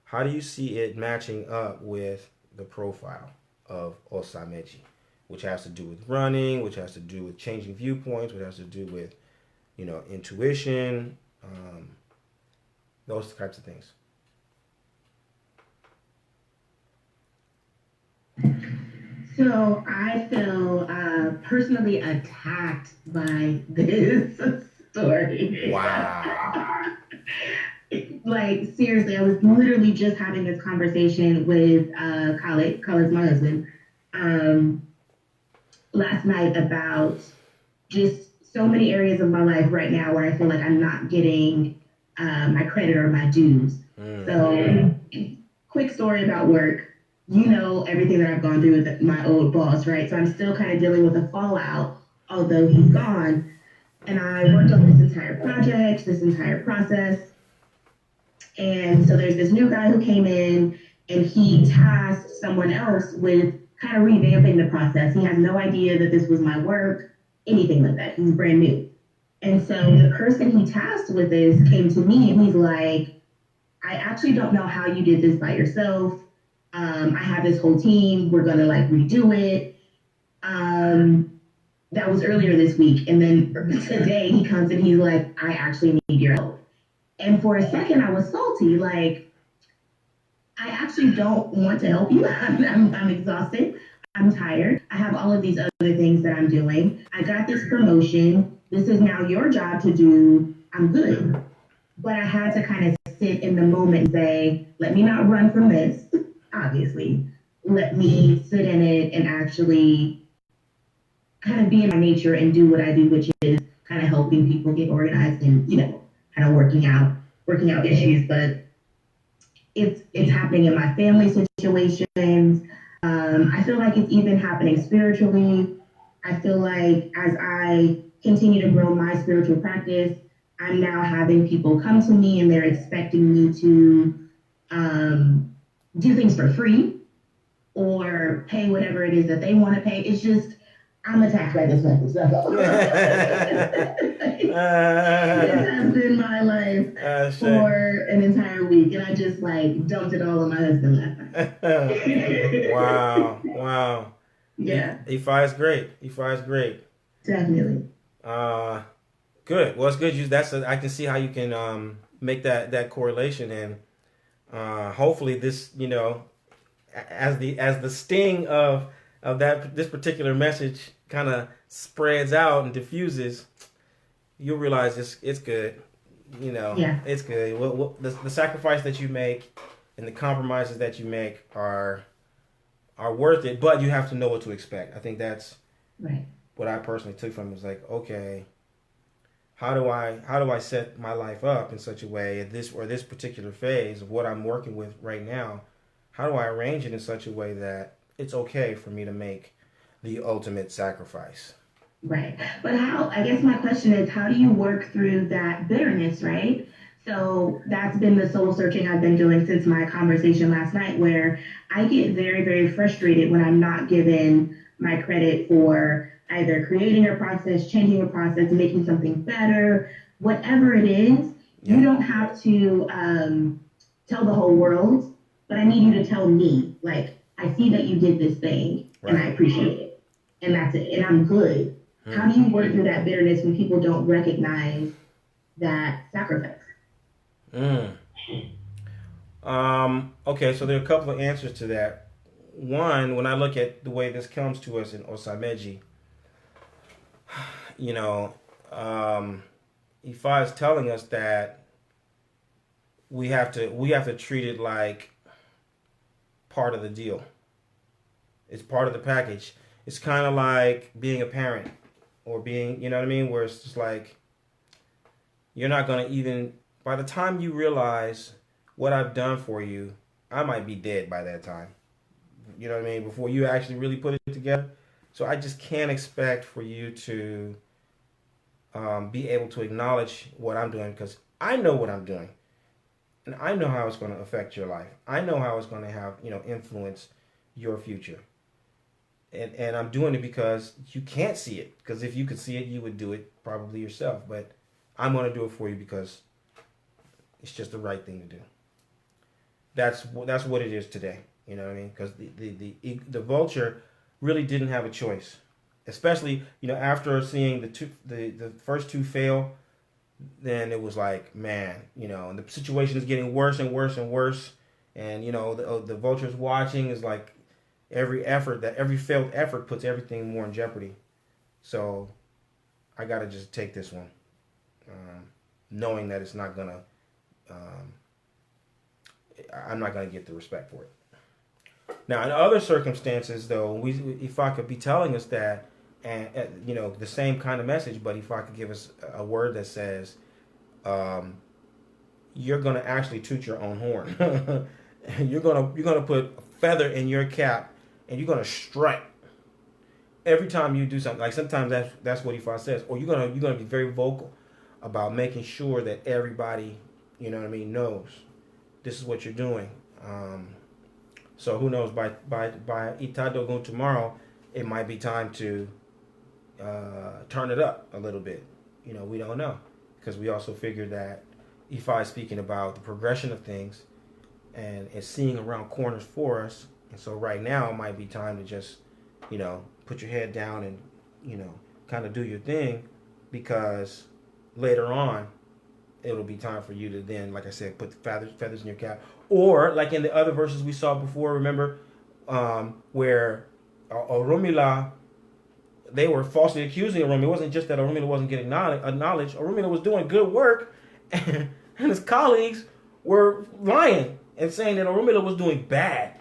how do you see it matching up with the profile of OsaMeji, which has to do with running, which has to do with changing viewpoints, which has to do with, intuition, those types of things. So I feel personally attacked by this story. Wow. Like, seriously, I was literally just having this conversation with Khaled's my husband, last night about just so many areas of my life right now where I feel like I'm not getting my credit or my dues. So, quick story about work. Everything that I've gone through with my old boss, right? So I'm still kind of dealing with the fallout, although he's gone. And I worked on this entire project, this entire process. And so there's this new guy who came in and he tasked someone else with kind of revamping the process. He has no idea that this was my work, anything like that. He's brand new. And so the person he tasked with this came to me and he's like, I actually don't know how you did this by yourself. I have this whole team. We're going to redo it. That was earlier this week. And then today he comes and he's like, I actually need your help. And for a second I was salty. I actually don't want to help you. I'm exhausted. I'm tired. I have all of these other things that I'm doing. I got this promotion. This is now your job to do. I'm good. But I had to kind of sit in the moment and say, let me not run from this. Obviously, let me sit in it and actually kind of be in my nature and do what I do, which is kind of helping people get organized and, kind of working out issues. But it's happening in my family situations. I feel like it's even happening spiritually. I feel like as I continue to grow my spiritual practice, I'm now having people come to me and they're expecting me to um, do things for free or pay whatever it is that they want to pay. It's just, I'm attacked by this message. That's all. This has been my life for an entire week, and I just like dumped it all on my husband last night. Wow. Yeah. Ifa is great. Ifa is great. Definitely. Good. Well, it's good. I can see how you can make that correlation, and hopefully this, as the sting of this particular message kind of spreads out and diffuses, you'll realize it's good. Yeah. It's good. The sacrifice that you make and the compromises that you make are worth it, but you have to know what to expect. I think that's right. What I personally took from it was like, okay, how do I set my life up in such a way at this particular phase of what I'm working with right now? How do I arrange it in such a way that it's okay for me to make the ultimate sacrifice? Right. But I guess my question is, how do you work through that bitterness, right? So that's been the soul searching I've been doing since my conversation last night, where I get very, very frustrated when I'm not given my credit for either creating a process, changing a process, making something better, whatever it is. You don't have to tell the whole world, but I need you to tell me, like, I see that you did this thing and I appreciate it. And that's it. And I'm good. How do you work through that bitterness when people don't recognize that sacrifice? Okay, so there are a couple of answers to that. One, when I look at the way this comes to us in OsaMeji, Ifa is telling us that we have to treat it like part of the deal. It's part of the package. It's kind of like being a parent or being, you know what I mean, where it's just like you're not going to even, by the time you realize what I've done for you, I might be dead by that time. You know what I mean? Before you actually really put it together. So I just can't expect for you to be able to acknowledge what I'm doing because I know what I'm doing. And I know how it's going to affect your life. I know how it's going to have, influence your future. And I'm doing it because you can't see it. Because if you could see it, you would do it probably yourself. But I'm going to do it for you because it's just the right thing to do. That's what it is today. You know what I mean? Because the vulture really didn't have a choice, especially after seeing the first two fail. Then it was like, man, and the situation is getting worse and worse and worse, and the vulture's watching is like every failed effort puts everything more in jeopardy. So I gotta just take this one, knowing that it's not gonna. I'm not gonna get the respect for it. Now, in other circumstances, though, Ifa could be telling us that, and the same kind of message, but Ifa could give us a word that says, "You're gonna actually toot your own horn. you're gonna put a feather in your cap, and you're gonna strike every time you do something. Like sometimes that's what Ifa says, or you're gonna be very vocal about making sure that everybody, knows this is what you're doing." So who knows? By Itadogun tomorrow, it might be time to turn it up a little bit. We don't know because we also figured that Ifa is speaking about the progression of things and seeing around corners for us. And so right now it might be time to just put your head down and kind of do your thing because later on it'll be time for you to then, like I said, put the feathers in your cap. Or, like in the other verses we saw before, remember, where Orunmila, they were falsely accusing Orunmila. It wasn't just that Orunmila wasn't getting acknowledged. Orunmila was doing good work, and his colleagues were lying and saying that Orunmila was doing bad.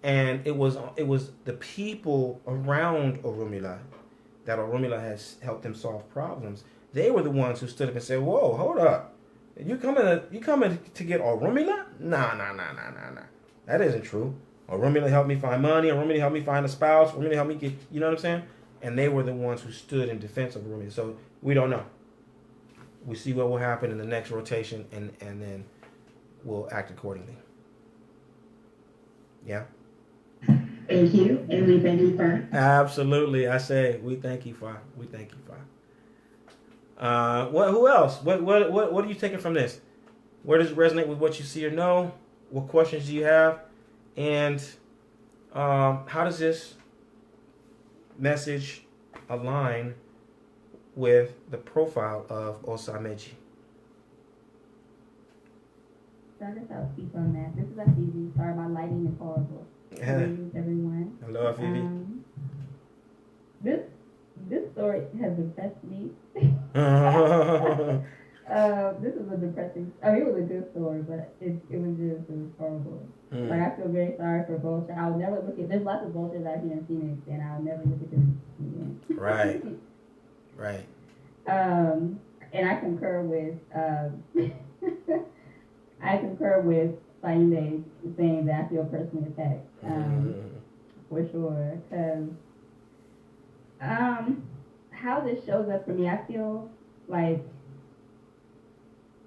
And it was the people around Orunmila that Orunmila has helped them solve problems. They were the ones who stood up and said, "Whoa, hold up. You coming to get Orunmila? Nah. That isn't true. or Rumi helped me find money, or Rumi helped me find a spouse, Rumi helped me get, you know what I'm saying? And they were the ones who stood in defense of Rumi. So we don't know. We see what will happen in the next rotation, and then we'll act accordingly. Yeah. Thank you, and we thank you for. Absolutely, I say we thank you for. We thank you for. What? Who else? What are you taking from this? Where does it resonate with what you see or know? What questions do you have? And how does this message align with the profile of OsaMeji? So I guess I'll speak on that. This is Afizi. Sorry, my lighting is horrible. Greetings, everyone. Hello, Afizi. This story has depressed me. This is a depressing. I mean, it was a good story, but it was horrible. Like, I feel very sorry for vulture. I'll never look at. There's lots of vultures out here in Phoenix, and I'll never look at them again. Right. Right. And I concur with. I concur with Sainde saying that I feel personally attacked. For sure, because how this shows up for me, I feel like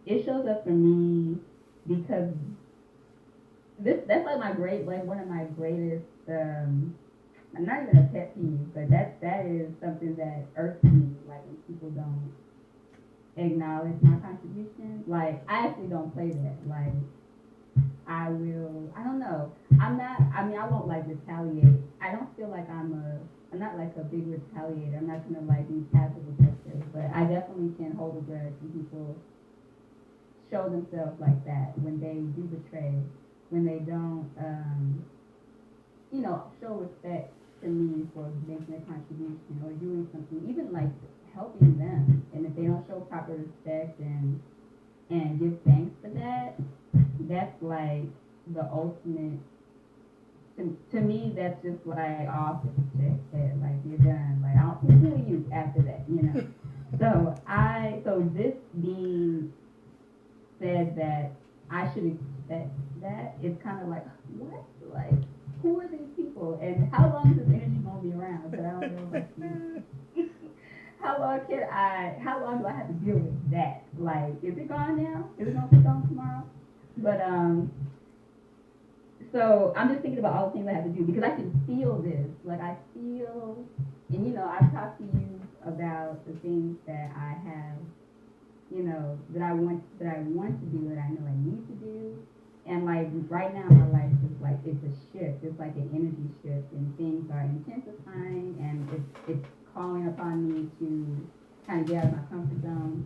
it shows up for me because that's like one of my greatest not even a pet peeve, but that is something that irks me, like when people don't acknowledge my contribution. Like, I actually don't play that. Like, I don't know. I won't like retaliate. I don't feel like I'm not like a big retaliator. I'm not gonna like be passive aggressive, but I definitely can hold a grudge when people show themselves like that, when they do betray, when they don't, show respect to me for making a contribution or doing something, even like helping them. And if they don't show proper respect and give thanks for that, that's like the ultimate. To me, that's just like off check that, like, you're done. Like, I don't who are you after that, you know. So this being said that I should expect that, it's kind of like, what? Like, who are these people? And how long is this energy gonna be around? But I don't know if how long do I have to deal with that? Like, is it gone now? Is it gonna be gone tomorrow? But so I'm just thinking about all the things I have to do because I can feel this. Like, I feel, and I've talked to you about the things that I have, that I want to do, that I know I need to do. And like right now, my life is like, it's a shift. It's like an energy shift, and things are intensifying, and it's calling upon me to kind of get out of my comfort zone.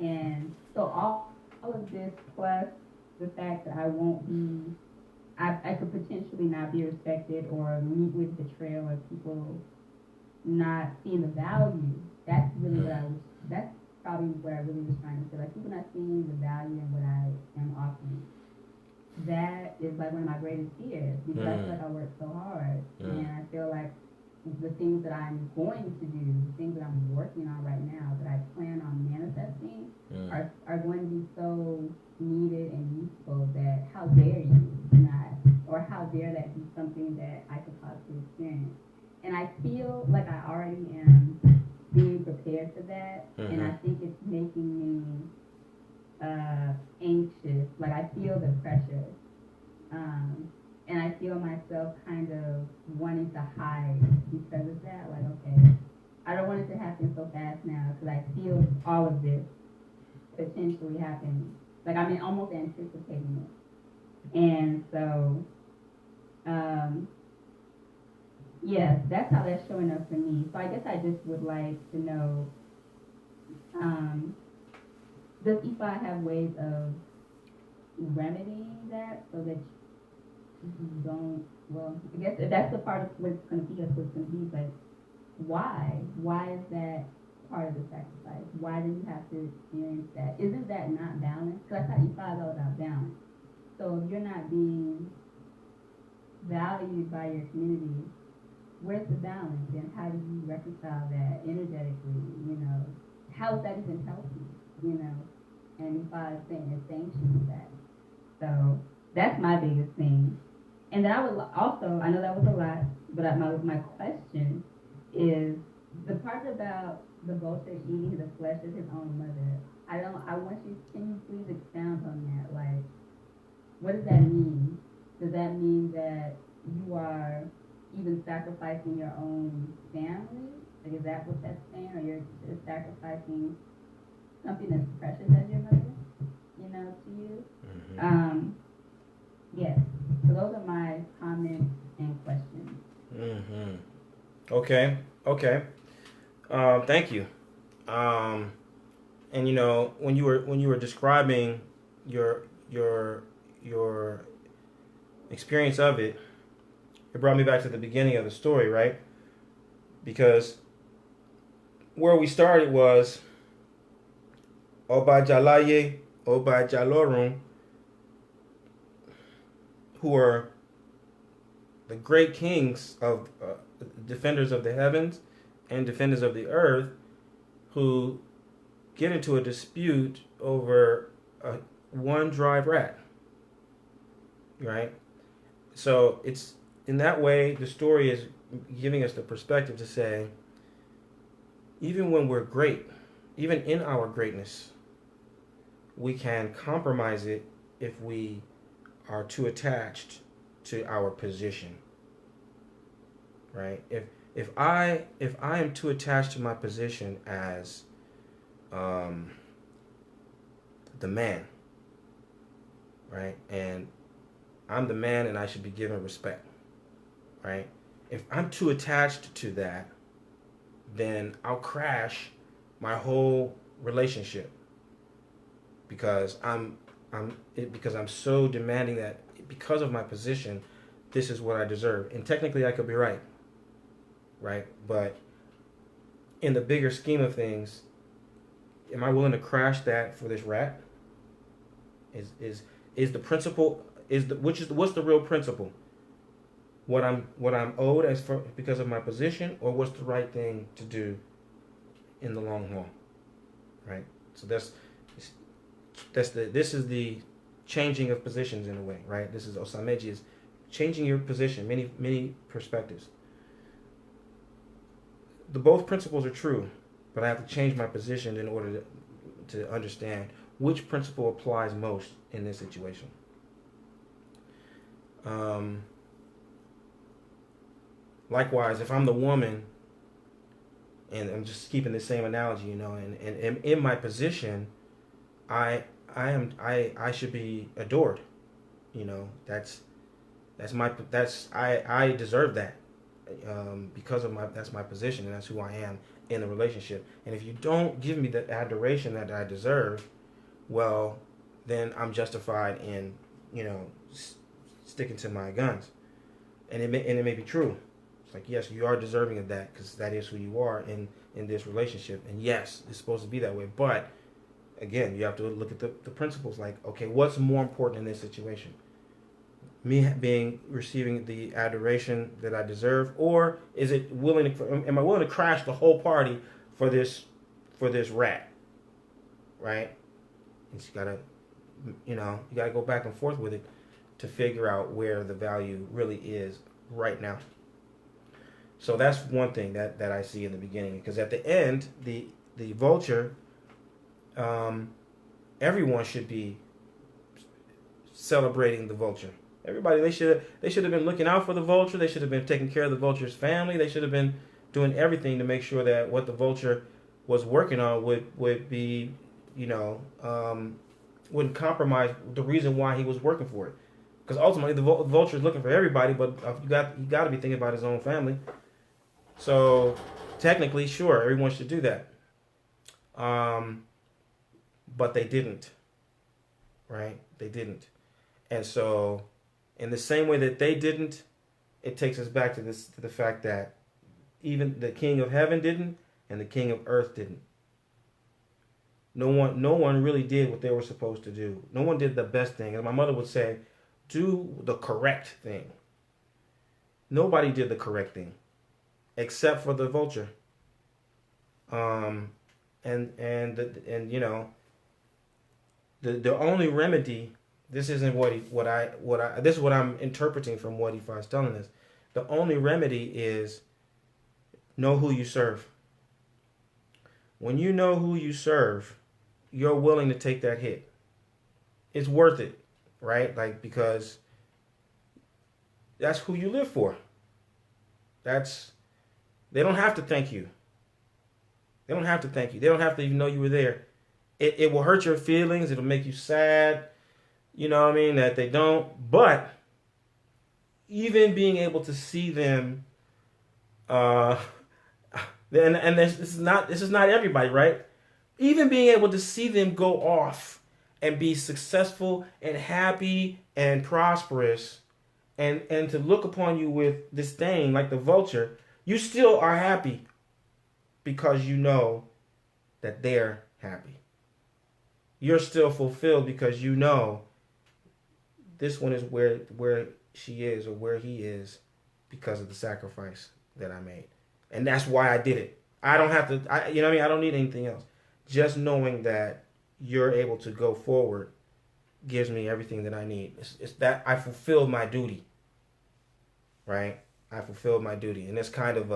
And so all of this, plus the fact that I won't be, I could potentially not be respected or meet with betrayal or people not seeing the value. That's really that's probably what I really was trying to say. Like, people not seeing the value in what I am offering. That is like one of my greatest fears, because I feel like I work so hard, and I feel like the things that I'm going to do, the things that I'm working on right now, that I plan on manifesting, are going to be so needed and useful that how dare you not, or how dare that be something that I could possibly experience. And I feel like I already am being prepared for that, and I think it's making me anxious. Like, I feel the pressure, and I feel myself kind of wanting to hide because of that. Like, okay, I don't want it to happen so fast now, because I feel all of this potentially happening. Like, I'm almost anticipating it. And so, yeah, that's how that's showing up for me. So I guess I just would like to know, does Ifa have ways of remedying that so that you don't, well, I guess that's the part of what it's going to be, that's what it's going to be, but why? Why is that part of the sacrifice? Why do you have to experience that? Isn't that not balance? Because I thought Ifa is all about balance. So if you're not being valued by your community, where's the balance? And how do you reconcile that energetically? How is that even healthy? And Ifa is saying it's sanctioning that. So that's my biggest thing. And then I would also, I know that was a lot, but my question is the part about the vulture eating the flesh of his own mother. I want you, can you please expound on that? Like, what does that mean? Does that mean that you are even sacrificing your own family? Like, is that what that's saying? Or you're just sacrificing something as precious as your mother, to you? Mm-hmm. Yes. So those are my comments and questions. Mm-hmm. Okay. Okay. Thank you. And when you were describing your your experience of it, it brought me back to the beginning of the story, right? Because where we started was Oba Jalaye, Oba Jalorun, who are the great kings of defenders of the heavens and defenders of the earth, who get into a dispute over one dry rat, right? So it's in that way the story is giving us the perspective to say, even when we're great, even in our greatness, we can compromise it if we are too attached to our position, right? If I am too attached to my position as the man, right, and I'm the man and I should be given respect, right? If I'm too attached to that, then I'll crash my whole relationship because I'm so demanding that because of my position, this is what I deserve. And technically I could be right, But in the bigger scheme of things, am I willing to crash that for this rat? Is the principle what's the real principle? What I'm owed because of my position, or what's the right thing to do in the long haul, right? So this is the changing of positions in a way, right? This is OsaMeji, is changing your position, many perspectives. Both principles are true, but I have to change my position in order to understand which principle applies most in this situation. Likewise, if I'm the woman, and I'm just keeping the same analogy, and in my position, I should be adored. I deserve that because of that's my position and that's who I am in the relationship. And if you don't give me the adoration that I deserve, well, then I'm justified in sticking to my guns, and it may be true. It's like, yes, you are deserving of that because that is who you are in this relationship, and yes, it's supposed to be that way. But again, you have to look at the principles. Like, okay, what's more important in this situation? Me receiving the adoration that I deserve, or is it am I willing to crash the whole party for this rat, right? And you gotta go back and forth with it to figure out where the value really is right now. So that's one thing that I see in the beginning, because at the end, the vulture, everyone should be celebrating the vulture. Everybody, they should have been looking out for the vulture. They should have been taking care of the vulture's family. They should have been doing everything to make sure that what the vulture was working on would be, wouldn't compromise the reason why he was working for it. Because ultimately, the vulture is looking for everybody, but you got to be thinking about his own family. So technically, sure, everyone should do that. But they didn't, right? They didn't. And so, in the same way that they didn't, it takes us back to the fact that even the King of Heaven didn't, and the King of Earth didn't. No one really did what they were supposed to do. No one did the best thing. And my mother would say, do the correct thing. Nobody did the correct thing, except for the vulture. The only remedy This isn't this is what I'm interpreting from what Ifa is telling us. The only remedy is know who you serve. When you know who you serve, you're willing to take that hit. It's worth it, right? Like, because that's who you live for. They don't have to thank you. They don't have to thank you. They don't have to even know you were there. It will hurt your feelings. It'll make you sad. You know what I mean? That they don't. But even being able to see them, and this is not everybody, right? Even being able to see them go off and be successful and happy and prosperous, and to look upon you with disdain like the vulture, you still are happy because you know that they're happy. You're still fulfilled because you know this one is where she is or where he is because of the sacrifice that I made. And that's why I did it. I don't have to, you know what I mean? I don't need anything else. Just knowing that you're able to go forward gives me everything that I need. It's that I fulfilled my duty, right? I fulfilled my duty. And it's kind of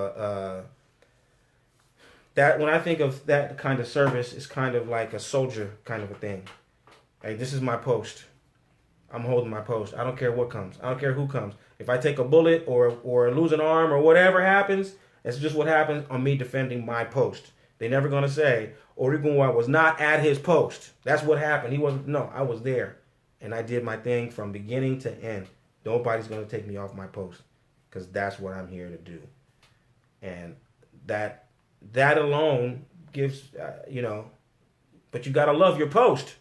that when I think of that kind of service, it's kind of like a soldier kind of a thing. Like, this is my post. I'm holding my post. I don't care what comes. I don't care who comes. If I take a bullet or lose an arm or whatever happens, it's just what happens on me defending my post. They're never going to say, Origunwa was not at his post. That's what happened. He wasn't. No, I was there. And I did my thing from beginning to end. Nobody's going to take me off my post because that's what I'm here to do. And that alone gives, but you got to love your post.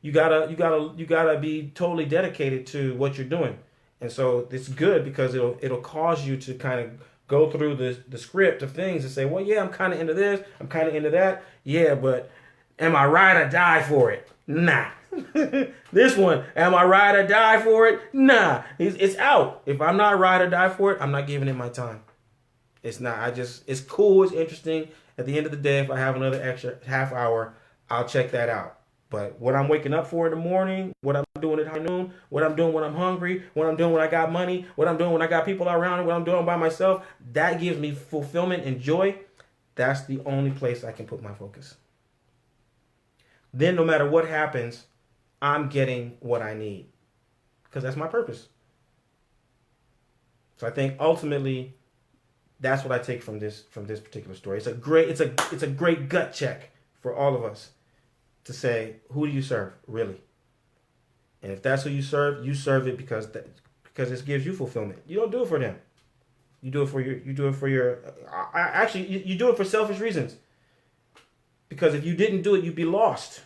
You gotta be totally dedicated to what you're doing. And so it's good because it'll cause you to kind of go through the script of things and say, well, yeah, I'm kind of into this, I'm kind of into that. Yeah, but am I ride or die for it? Nah. This one, am I ride or die for it? Nah. It's out. If I'm not ride or die for it, I'm not giving it my time. It's not. It's cool, it's interesting. At the end of the day, if I have another extra half hour, I'll check that out. But what I'm waking up for in the morning, what I'm doing at high noon, what I'm doing when I'm hungry, what I'm doing when I got money, what I'm doing when I got people around, what I'm doing by myself, that gives me fulfillment and joy. That's the only place I can put my focus. Then no matter what happens, I'm getting what I need because that's my purpose. So I think ultimately that's what I take from this particular story. It's a great gut check for all of us. To say, who do you serve, really? And if that's who you serve it because it gives you fulfillment. You don't do it for them. You do it for your. Actually, you do it for selfish reasons. Because if you didn't do it, you'd be lost.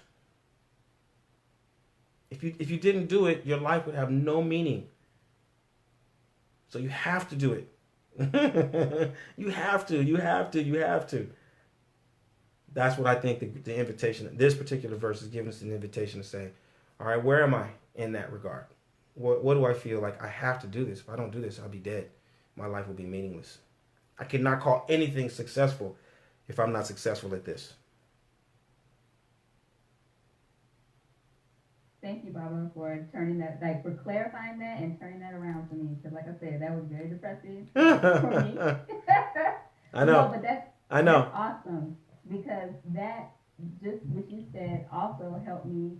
If you didn't do it, your life would have no meaning. So you have to do it. You have to. That's what I think the invitation, this particular verse is giving us an invitation to say, all right, where am I in that regard? What do I feel like I have to do this? If I don't do this, I'll be dead. My life will be meaningless. I cannot call anything successful if I'm not successful at this. Thank you, Baba, for turning that, for clarifying that and turning that around for me. Because, like I said, that was very depressing for me. I know. No, but that's awesome. Because that, just what you said, also helped me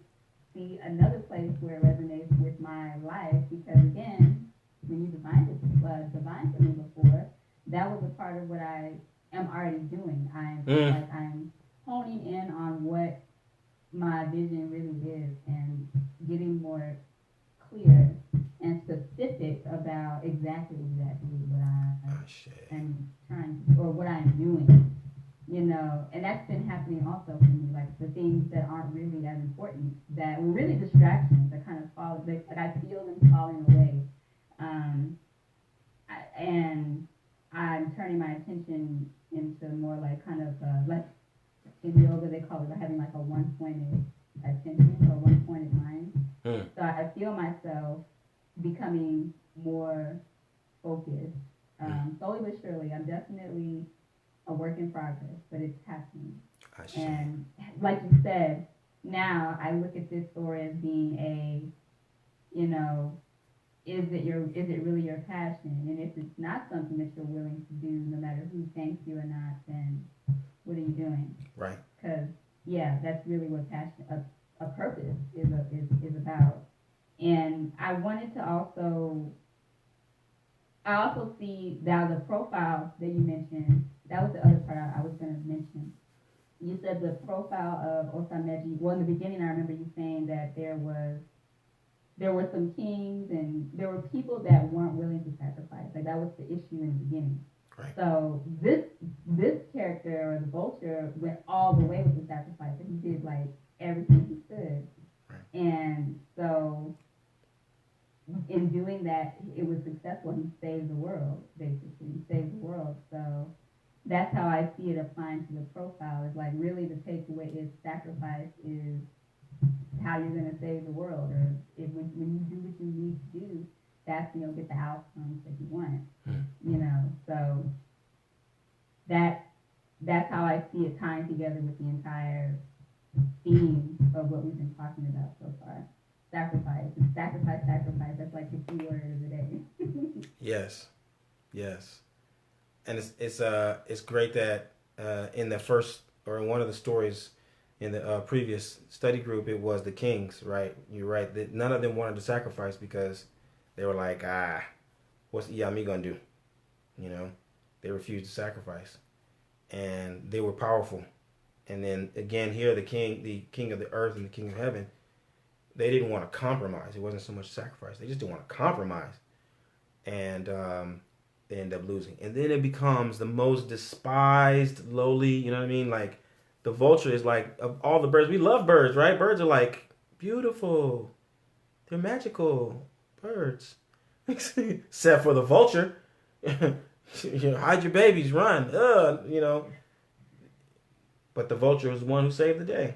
see another place where it resonates with my life. Because again, when you defined it divine for me before, that was a part of what I am already doing. I'm honing in on what my vision really is and getting more clear and specific about exactly what I am trying or what I'm doing. And that's been happening also for me, like the things that aren't really as important, that were really distractions that kind of fall, like I feel them falling away. And I'm turning my attention into more like kind of like in yoga they call it having like a one-pointed attention or one-pointed mind. So I feel myself becoming more focused. Slowly but surely, I'm definitely a work in progress, but it's happening. And like you said, now I look at this story as being you know, is it really your passion? And if it's not something that you're willing to do, no matter who thanks you or not, then what are you doing? Right. Because yeah, that's really what passion, a purpose is about. And I also see that the profile that you mentioned. That was the other part I was going to mention. You said the profile of Osameji. Well, in the beginning, I remember you saying that there were some kings and there were people that weren't willing to sacrifice. Like that was the issue in the beginning. Right. So this character or the vulture went all the way with the sacrifice. And he did like everything he could. Right. And so in doing that, it was successful. He saved the world, basically. He saved the world. So that's how I see it applying to the profile. Is like really the takeaway is sacrifice is how you're going to save the world, or when you do what you need to do, that's when you'll get the outcomes that you want. You know, so that's how I see it tying together with the entire theme of what we've been talking about so far. Sacrifice, sacrifice, sacrifice. That's like the key word of the day. Yes, and it's great that in the first or in one of the stories in the previous study group, it was the kings, right? You're right. That none of them wanted to sacrifice because they were like, what's Iyami gonna do? You know, they refused to sacrifice, and they were powerful. And then again, here the king of the earth and the king of heaven, they didn't want to compromise. It wasn't so much sacrifice; they just didn't want to compromise, and they end up losing. And then it becomes the most despised, lowly. You know what I mean? Like the vulture is like of all the birds. We love birds, right? Birds are like beautiful. They're magical birds, except for the vulture. You know, hide your babies, run. You know. But the vulture was the one who saved the day.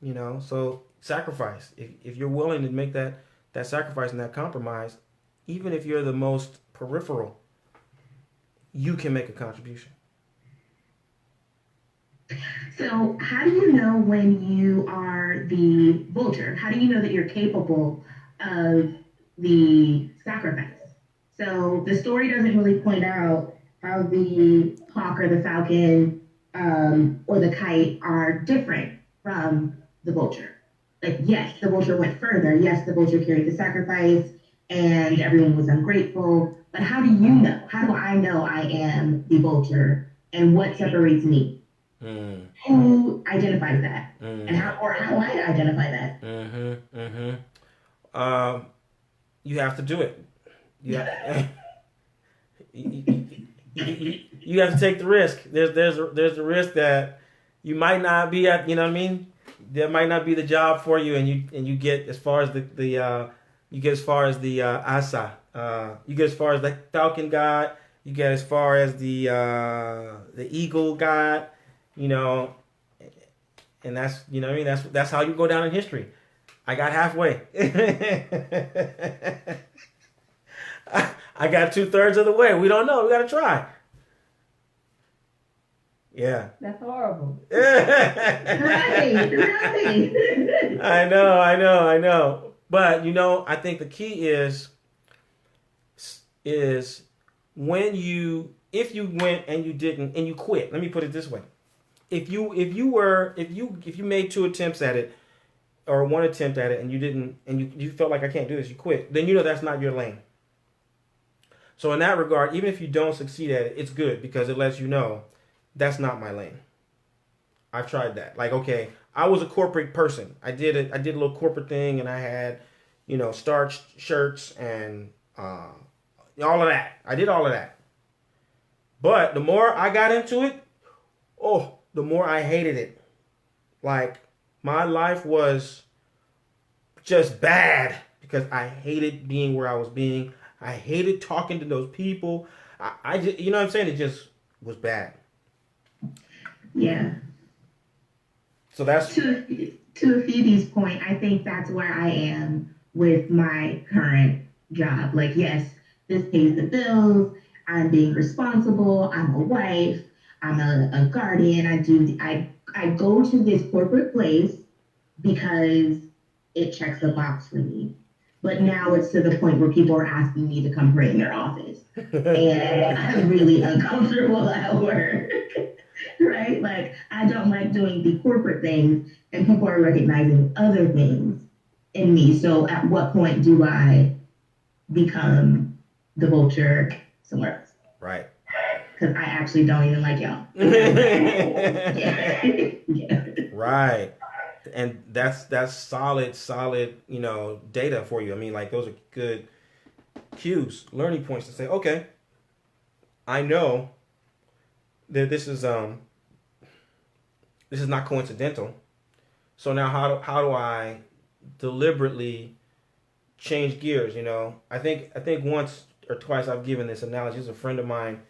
You know, so sacrifice. If you're willing to make that sacrifice and that compromise, even if you're the most peripheral, you can make a contribution. So, how do you know when you are the vulture? How do you know that you're capable of the sacrifice? So, the story doesn't really point out how the hawk or the falcon or the kite are different from the vulture. Like, yes, the vulture went further. Yes, the vulture carried the sacrifice and everyone was ungrateful. But how do you know? How do I know I am the vulture and what separates me? Who identifies that? And how do I identify that? You have to do it. You have to take the risk. There's a risk that you might not be at. You know what I mean? That might not be the job for you, and you get as far as the asa. You get as far as the falcon god. You get as far as the eagle god. You know, and that's, you know what I mean? That's how you go down in history. I got halfway. I got 2/3 of the way. We don't know. We got to try. Yeah. That's horrible. Right. I know. But, you know, I think the key is when if you went and you didn't, and you quit. Let me put it this way. If you made 2 attempts at it or 1 attempt at it and you didn't, and you felt like I can't do this, you quit, then you know that's not your lane. So in that regard, even if you don't succeed at it, it's good because it lets you know that's not my lane. I've tried that. Like, okay, I was a corporate person. I did a little corporate thing and I had, you know, starched shirts and all of that. I did all of that. But the more I got into it, the more I hated it. Like, my life was just bad because I hated being where I was being. I hated talking to those people. I just, you know what I'm saying? It just was bad. Yeah. So that's... To Phoebe's point, I think that's where I am with my current job. Like, yes, this pays the bills. I'm being responsible. I'm a wife. I'm a guardian. I go to this corporate place because it checks the box for me. But now it's to the point where people are asking me to come pray in their office. And I'm really uncomfortable at work. Right? Like, I don't like doing the corporate things, and people are recognizing other things in me. So, at what point do I become the vulture somewhere else? Right. Because I actually don't even like y'all. Yeah. Yeah. Right. And that's solid, data for you. I mean, like those are good cues, learning points to say, okay, I know that this is not coincidental. So now how do I deliberately change gears? I think once or twice I've given this analogy. This is a friend of mine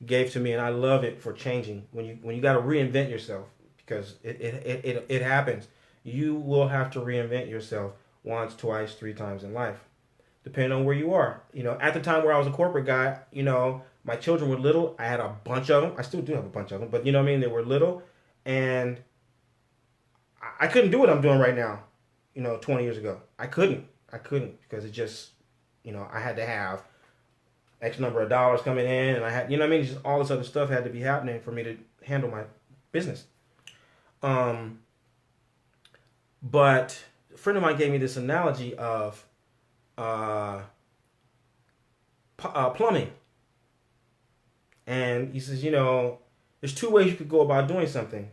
gave to me, and I love it for changing. When you got to reinvent yourself, because it happens. You will have to reinvent yourself once, twice, three times in life, depending on where you are. At the time where I was a corporate guy, my children were little. I had a bunch of them. I still do have a bunch of them, but you know what I mean. They were little, and I couldn't do what I'm doing right now. 20 years ago, I couldn't because it just, I had to have X number of dollars coming in, and I had, what I mean, just all this other stuff had to be happening for me to handle my business. But a friend of mine gave me this analogy of plumbing, and he says, there's two ways you could go about doing something.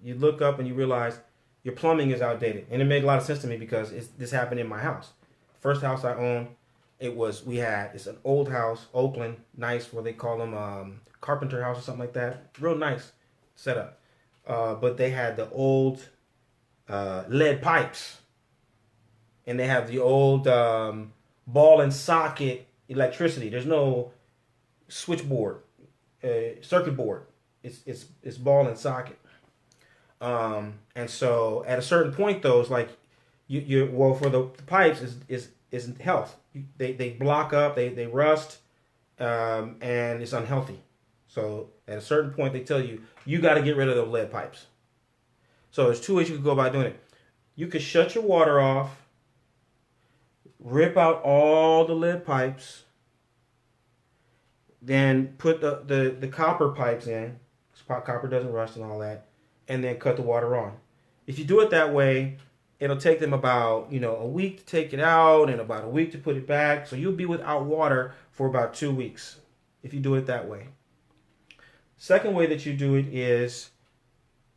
You look up and you realize your plumbing is outdated, and it made a lot of sense to me because this happened in my house. First house I owned, it's an old house, Oakland, nice, what they call them, carpenter house or something like that. Real nice setup. But they had the old lead pipes, and they have the old ball and socket electricity. There's no switchboard, circuit board. It's ball and socket. And so at a certain point, though, it's like well, for the pipes is health. They block up, they rust, and it's unhealthy. So at a certain point, they tell you got to get rid of those lead pipes. So there's two ways you could go about doing it. You could shut your water off, rip out all the lead pipes, then put the copper pipes in. Copper doesn't rust and all that, and then cut the water on. If you do it that way, it'll take them about a week to take it out and about a week to put it back. So you'll be without water for about 2 weeks if you do it that way. Second way that you do it is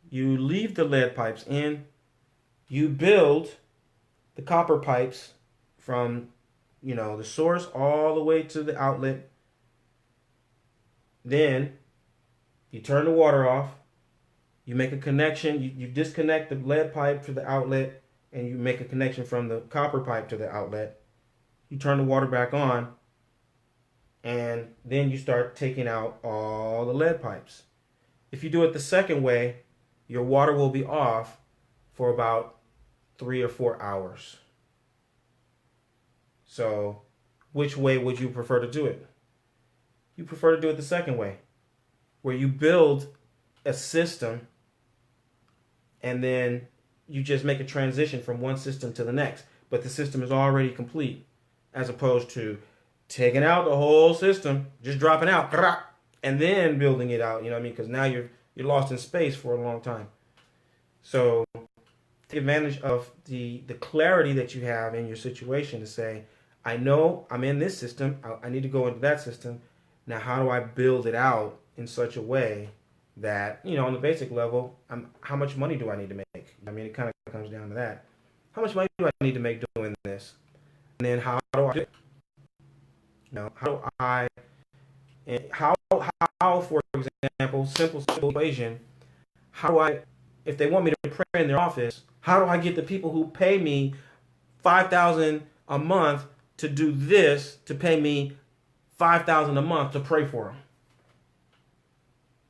you leave the lead pipes in. You build the copper pipes from the source all the way to the outlet. Then you turn the water off. You make a connection. You disconnect the lead pipe to the outlet, and you make a connection from the copper pipe to the outlet. You turn the water back on, and then you start taking out all the lead pipes. If you do it the second way, your water will be off for about 3 or 4 hours. So, which way would you prefer to do it? You prefer to do it the second way, where you build a system and then you just make a transition from one system to the next, but the system is already complete, as opposed to taking out the whole system, just dropping out, and then building it out. You know what I mean? Because now you're lost in space for a long time. So take advantage of the clarity that you have in your situation to say, I know I'm in this system. I need to go into that system. Now, how do I build it out in such a way that, on the basic level, how much money do I need to make? I mean, it kind of comes down to that. How much money do I need to make doing this? And then how do I do it? How, for example, simple equation, if they want me to pray in their office, how do I get the people who pay me $5,000 a month to do this to pay me $5,000 a month to pray for them?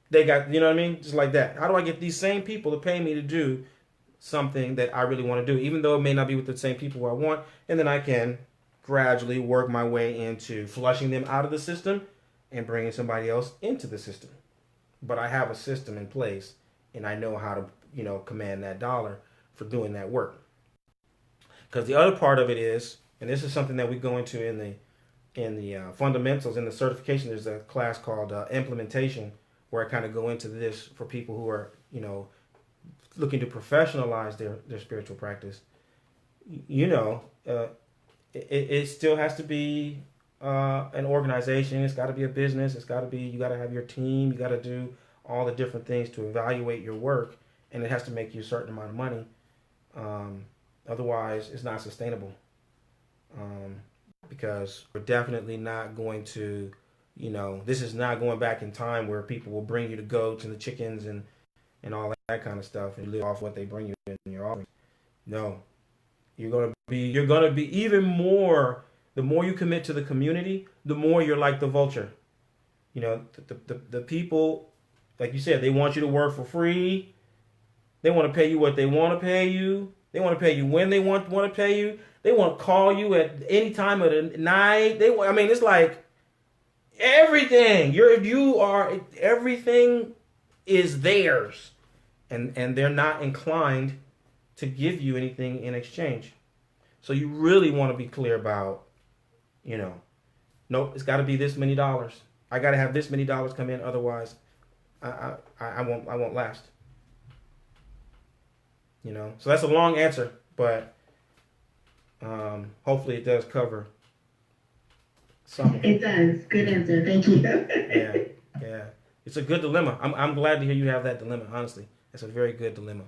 They got, what I mean? Just like that. How do I get these same people to pay me to do something that I really want to do, even though it may not be with the same people I want, and then I can gradually work my way into flushing them out of the system and bringing somebody else into the system. But I have a system in place, and I know how to, command that dollar for doing that work. Because the other part of it is, And this is something that we go into in the fundamentals, in the certification. There's a class called implementation, where I kind of go into this for people who are, looking to professionalize their spiritual practice. It still has to be an organization. It's got to be a business. It's got to be, you got to have your team. You got to do all the different things to evaluate your work, and it has to make you a certain amount of money. Otherwise, it's not sustainable. Because we're definitely not going to, this is not going back in time where people will bring you the goats and the chickens and all that kind of stuff and live off what they bring you in your offerings. No, you're gonna be even more. The more you commit to the community, the more you're like the vulture. The people, like you said, they want you to work for free. They want to pay you what they want to pay you. They want to pay you when they want to pay you. They want to call you at any time of the night. It's like everything. Everything is theirs, and they're not inclined to give you anything in exchange. So you really want to be clear about, nope, it's got to be this many dollars. I got to have this many dollars come in, otherwise, I won't last. So that's a long answer, but hopefully it does cover some. It does. Good answer. Thank you. Yeah. It's a good dilemma. I'm glad to hear you have that dilemma. Honestly, it's a very good dilemma.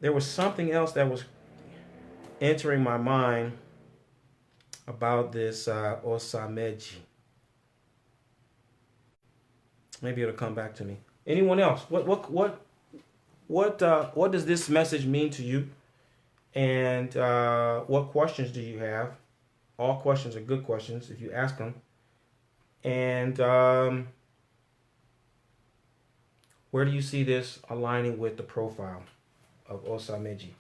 There was something else that was entering my mind about this OsaMeji. Maybe it'll come back to me. Anyone else? What does this message mean to you? And what questions do you have? All questions are good questions if you ask them. And where do you see this aligning with the profile of OsaMeji?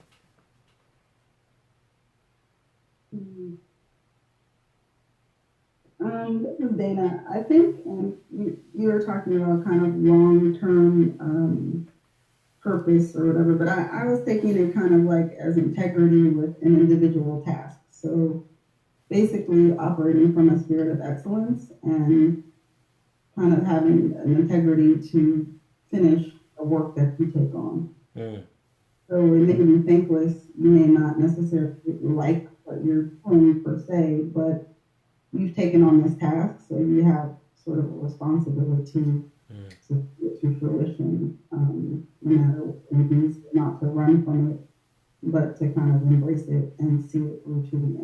This is Dana. I think you were talking about kind of long-term purpose or whatever, but I was taking it kind of like as integrity with an individual task. So basically operating from a spirit of excellence and kind of having an integrity to finish the work that you take on. So it may be thankless. You may not necessarily like what you're doing per se, but you've taken on this task, so you have sort of a responsibility to get to fruition, no matter what it means, not to run from it, but to kind of embrace it and see it through to the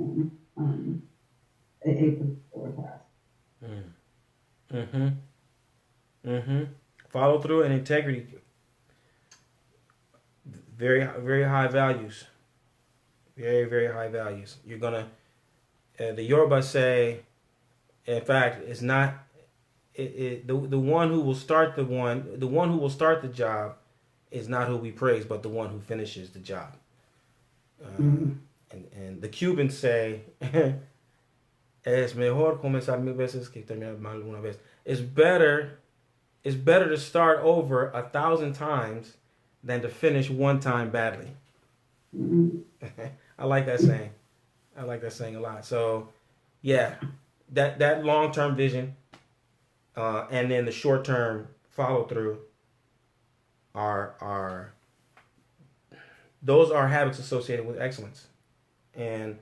end. A particular task. Follow through and integrity. Very, very high values. Very, very high values. You're gonna. The Yoruba say, in fact, it's not. The one who will start the one who will start the job, is not who we praise, but the one who finishes the job. And the Cubans say, es mejor comenzar mil veces que terminar mal una vez. It's better to start over 1,000 times than to finish one time badly. I like that saying. I like that saying a lot. So, yeah, that long-term vision and then the short-term follow-through are those are habits associated with excellence. And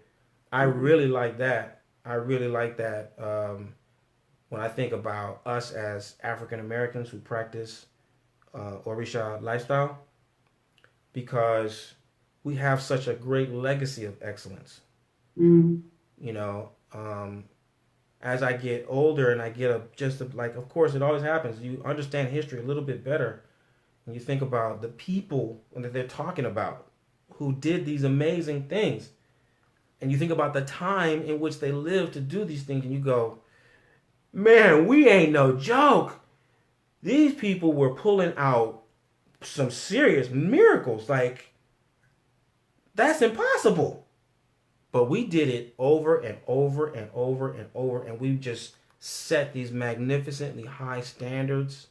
I really like that. I really like that when I think about us as African Americans who practice Orisha lifestyle, because we have such a great legacy of excellence. As I get older and I get of course it always happens, you understand history a little bit better, and you think about the people that they're talking about who did these amazing things, and you think about the time in which they lived to do these things, and you go, man, we ain't no joke. These people were pulling out some serious miracles. Like, that's impossible. But we did it over and over and over and over, and we just set these magnificently high standards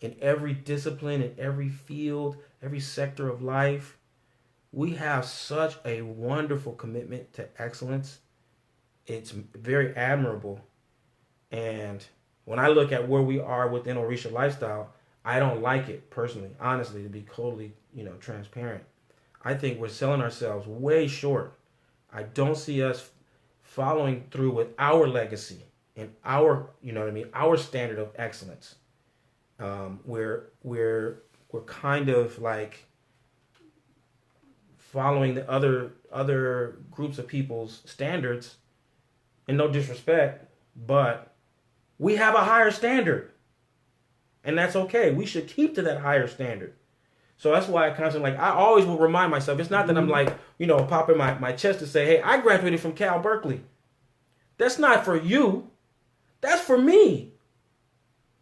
in every discipline, in every field, every sector of life. we have such a wonderful commitment to excellence. It's very admirable. And when I look at where we are within Orisha lifestyle, I don't like it personally, honestly, to be totally, transparent. I think we're selling ourselves way short. I don't see us following through with our legacy and our, our standard of excellence. We're kind of like following the other groups of people's standards, and no disrespect, but we have a higher standard, and that's okay. We should keep to that higher standard. So that's why I always will remind myself, it's not that I'm like, popping my chest to say, hey, I graduated from Cal Berkeley. That's not for you. That's for me.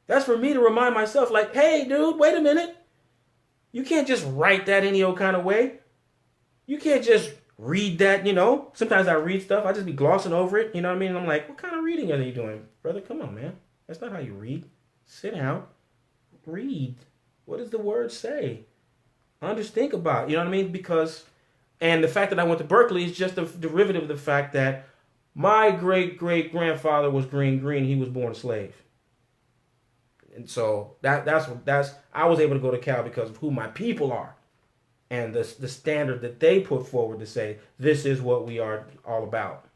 That's for me to remind myself, like, hey, dude, wait a minute. You can't just write that any old kind of way. You can't just read that, Sometimes I read stuff, I just be glossing over it, you know what I mean? And I'm like, what kind of reading are you doing? Brother, come on, man. That's not how you read. Sit down. Read. What does the word say? Think about it, you know what I mean? And the fact that I went to Berkeley is just a derivative of the fact that my great-great-grandfather was green. He was born a slave. And so that's I was able to go to Cal because of who my people are and the standard that they put forward to say this is what we are all about.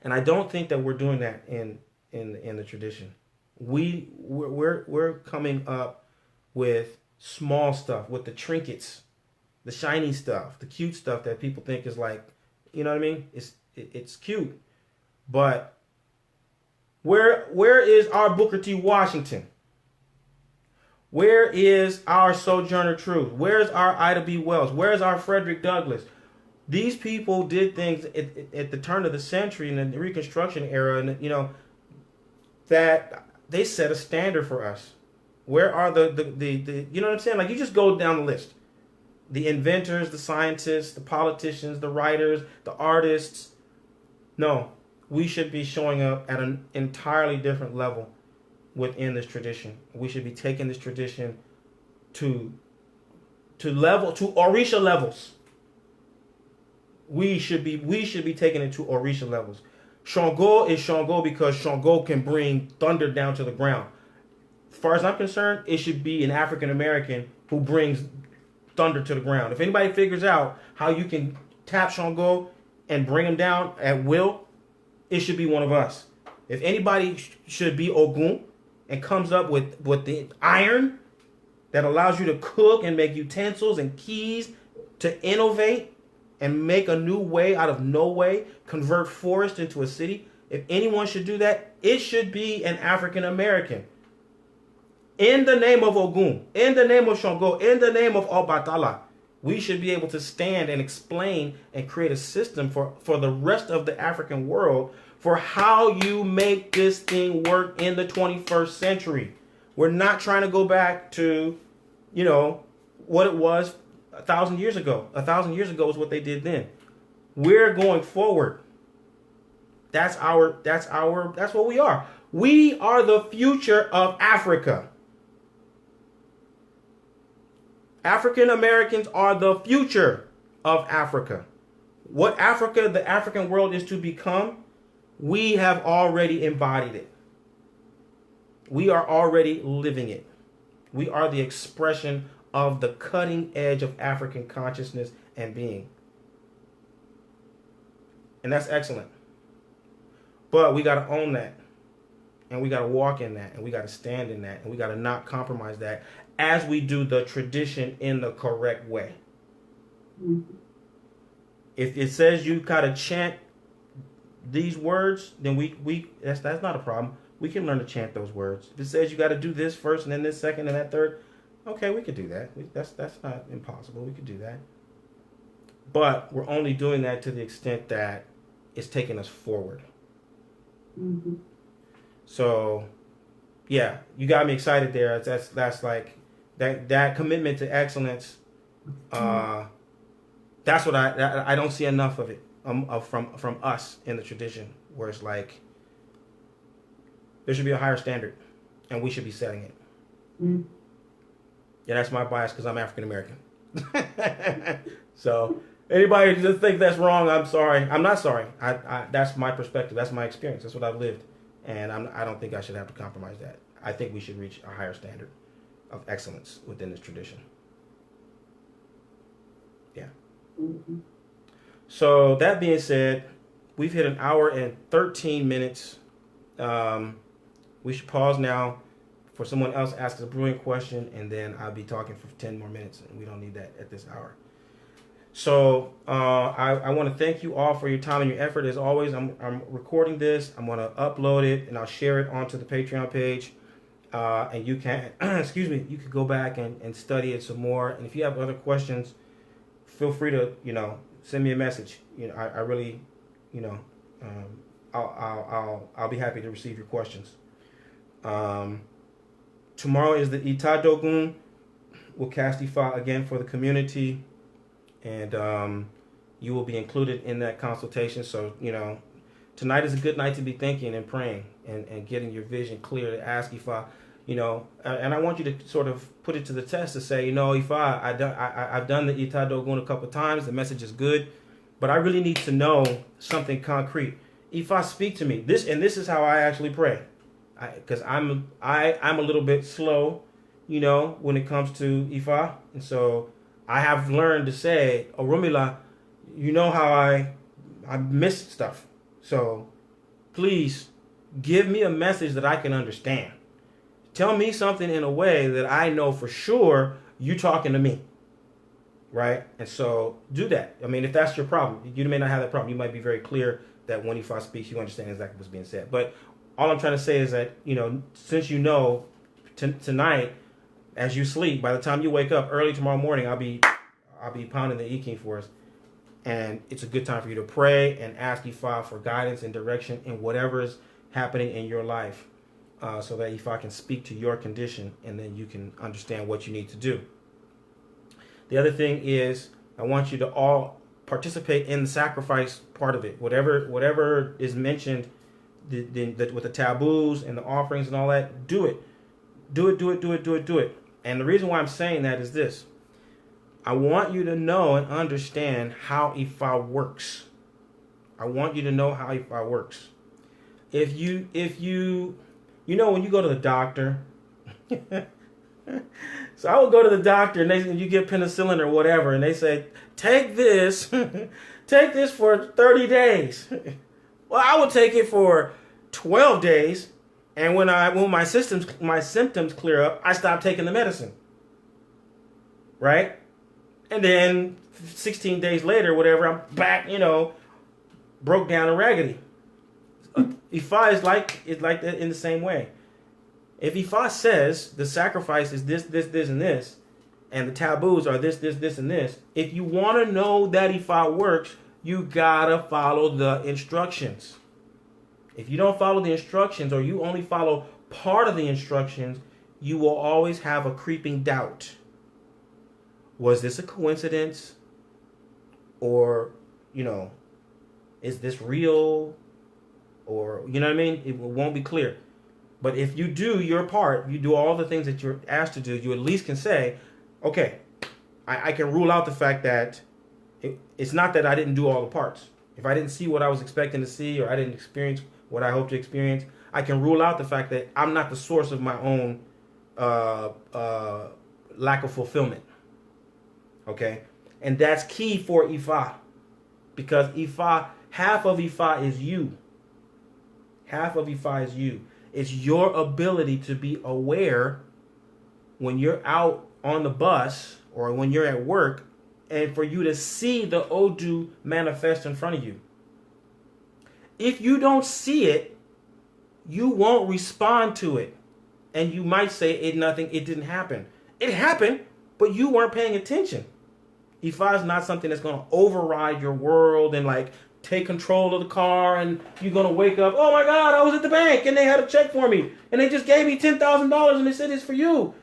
And I don't think that we're doing that in the tradition. We're coming up with small stuff, with the trinkets, the shiny stuff, the cute stuff that people think is like, you know what I mean? It's cute, but where is our Booker T. Washington? Where is our Sojourner Truth? Where's our Ida B. Wells? Where's our Frederick Douglass? These people did things at the turn of the century in the Reconstruction era, and that they set a standard for us. Where are the you know what I'm saying? Like, you just go down the list. The inventors, the scientists, the politicians, the writers, the artists. No, we should be showing up at an entirely different level within this tradition. We should be taking this tradition to Orisha levels. We should be taking it to Orisha levels. Shango is Shango because Shango can bring thunder down to the ground. As far as I'm concerned, it should be an African American who brings thunder to the ground. If anybody figures out how you can tap Shango and bring him down at will, it should be one of us. If anybody should be Ogun and comes up with the iron that allows you to cook and make utensils and keys, to innovate and make a new way out of no way, convert forest into a city, if anyone should do that, it should be an African American. In the name of Ogun, in the name of Shango, in the name of Obatala, we should be able to stand and explain and create a system for the rest of the African world for how you make this thing work in the 21st century. We're not trying to go back to, what it was 1,000 years ago. 1,000 years ago is what they did then. We're going forward. That's what we are. We are the future of Africa. African Americans are the future of Africa. What Africa, the African world, is to become, we have already embodied it. We are already living it. We are the expression of the cutting edge of African consciousness and being. And that's excellent. But we got to own that. And we got to walk in that. And we got to stand in that. And we got to not compromise that as we do the tradition in the correct way. Mm-hmm. If it says you got to chant these words, then that's not a problem. We can learn to chant those words. If it says you got to do this first and then this second and that third, okay, we could do that. That's not impossible. We could do that. But we're only doing that to the extent that it's taking us forward. Mm-hmm. So, yeah, you got me excited there. That's like that commitment to excellence. That's what I don't see enough of it from us in the tradition, where it's like there should be a higher standard, and we should be setting it. Mm. Yeah, that's my bias because I'm African American. So anybody just think that's wrong, I'm sorry. I'm not sorry. I that's my perspective. That's my experience. That's what I've lived, and I don't think I should have to compromise that. I think we should reach a higher standard of excellence within this tradition. Yeah. Mm-hmm. So that being said, we've hit an hour and 13 minutes. We should pause now for someone else to ask a brewing question, and then I'll be talking for 10 more minutes, and we don't need that at this hour. So I want to thank you all for your time and your effort. As always, I'm recording this. I'm going to upload it, and I'll share it onto the Patreon page. And you can, excuse me, you could go back and study it some more. And if you have other questions, feel free to, send me a message. I really, I'll be happy to receive your questions. Tomorrow is the Itadogun. We'll cast Ifa again for the community, and you will be included in that consultation. So, tonight is a good night to be thinking and praying and getting your vision clear to ask Ifa, and I want you to sort of put it to the test to say, Ifa, I've done the Itadogun a couple of times. The message is good, but I really need to know something concrete. Ifa, speak to me. This is how I actually pray. Because I'm a little bit slow, when it comes to Ifa. And so I have learned to say, Orumila, how I miss stuff. So please give me a message that I can understand. Tell me something in a way that I know for sure you talking to me. Right? And so do that. I mean, if that's your problem, you may not have that problem. You might be very clear that when Ifa speaks, you understand exactly what's being said. But all I'm trying to say is that, since tonight, as you sleep, by the time you wake up early tomorrow morning, I'll be pounding the Iking for us. And it's a good time for you to pray and ask Ifa for guidance and direction in whatever is happening in your life, so that Ifa can speak to your condition, and then you can understand what you need to do. The other thing is, I want you to all participate in the sacrifice part of it. Whatever is mentioned, with the taboos and the offerings and all that, do it. Do it. And the reason why I'm saying that is this. I want you to know and understand how Ifa works. I want you to know how Ifa works. If you when you go to the doctor, so I would go to the doctor and you get penicillin or whatever, and they say, take this for 30 days. Well, I would take it for 12 days, and when my symptoms clear up, I stop taking the medicine. Right? And then 16 days later, whatever, I'm back, broke down and raggedy. Ifa is like that in the same way. If Ifa says the sacrifice is this, and this, and the taboos are this, and this, if you want to know that Ifa works, you gotta follow the instructions. If you don't follow the instructions, or you only follow part of the instructions, you will always have a creeping doubt. Was this a coincidence? Or, is this real? Or, you know what I mean? It won't be clear. But if you do your part, you do all the things that you're asked to do, you at least can say, okay, I can rule out the fact that it's not that I didn't do all the parts. If I didn't see what I was expecting to see, or I didn't experience what I hope to experience, I can rule out the fact that I'm not the source of my own lack of fulfillment. Okay? And that's key for Ifa. Because Ifa, half of Ifa is you. Half of Ifa is you. It's your ability to be aware when you're out on the bus or when you're at work, and for you to see the Odu manifest in front of you. If you don't see it, you won't respond to it. And you might say it didn't happen. It happened, but you weren't paying attention. Ifa is not something that's going to override your world and take control of the car, and you're going to wake up, oh my God, I was at the bank and they had a check for me and they just gave me $10,000 and they said it's for you.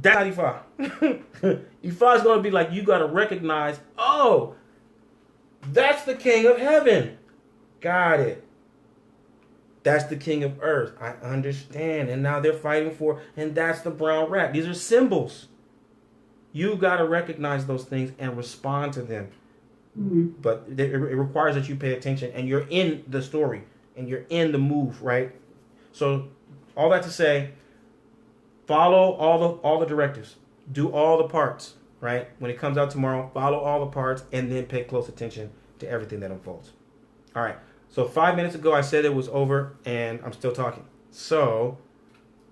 That's not Ifa. Ifa is going to be like, you got to recognize, oh, that's the King of Heaven. Got it. That's the King of Earth. I understand. And now they're fighting for, and that's the brown rat. These are symbols. You got to recognize those things and respond to them. But it requires that you pay attention and you're in the story and you're in the move, right? So all that to say, follow all the directives. Do all the parts, right? When it comes out tomorrow, follow all the parts and then pay close attention to everything that unfolds. All right. So 5 minutes ago, I said it was over and I'm still talking. So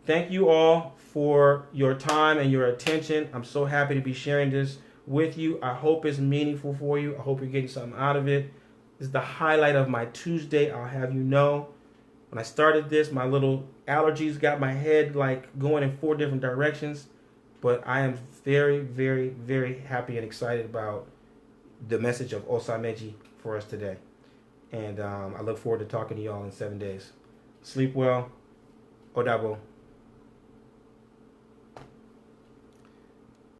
thank you all for your time and your attention. I'm so happy to be sharing this with you. I hope it's meaningful for you. I hope you're getting something out of it. This is the highlight of my Tuesday. I'll have you know. When I started this, my little allergies got my head like going in 4 different directions. But I am very, very, very happy and excited about the message of OsaMeji for us today. And I look forward to talking to y'all in 7 days. Sleep well. Odabo.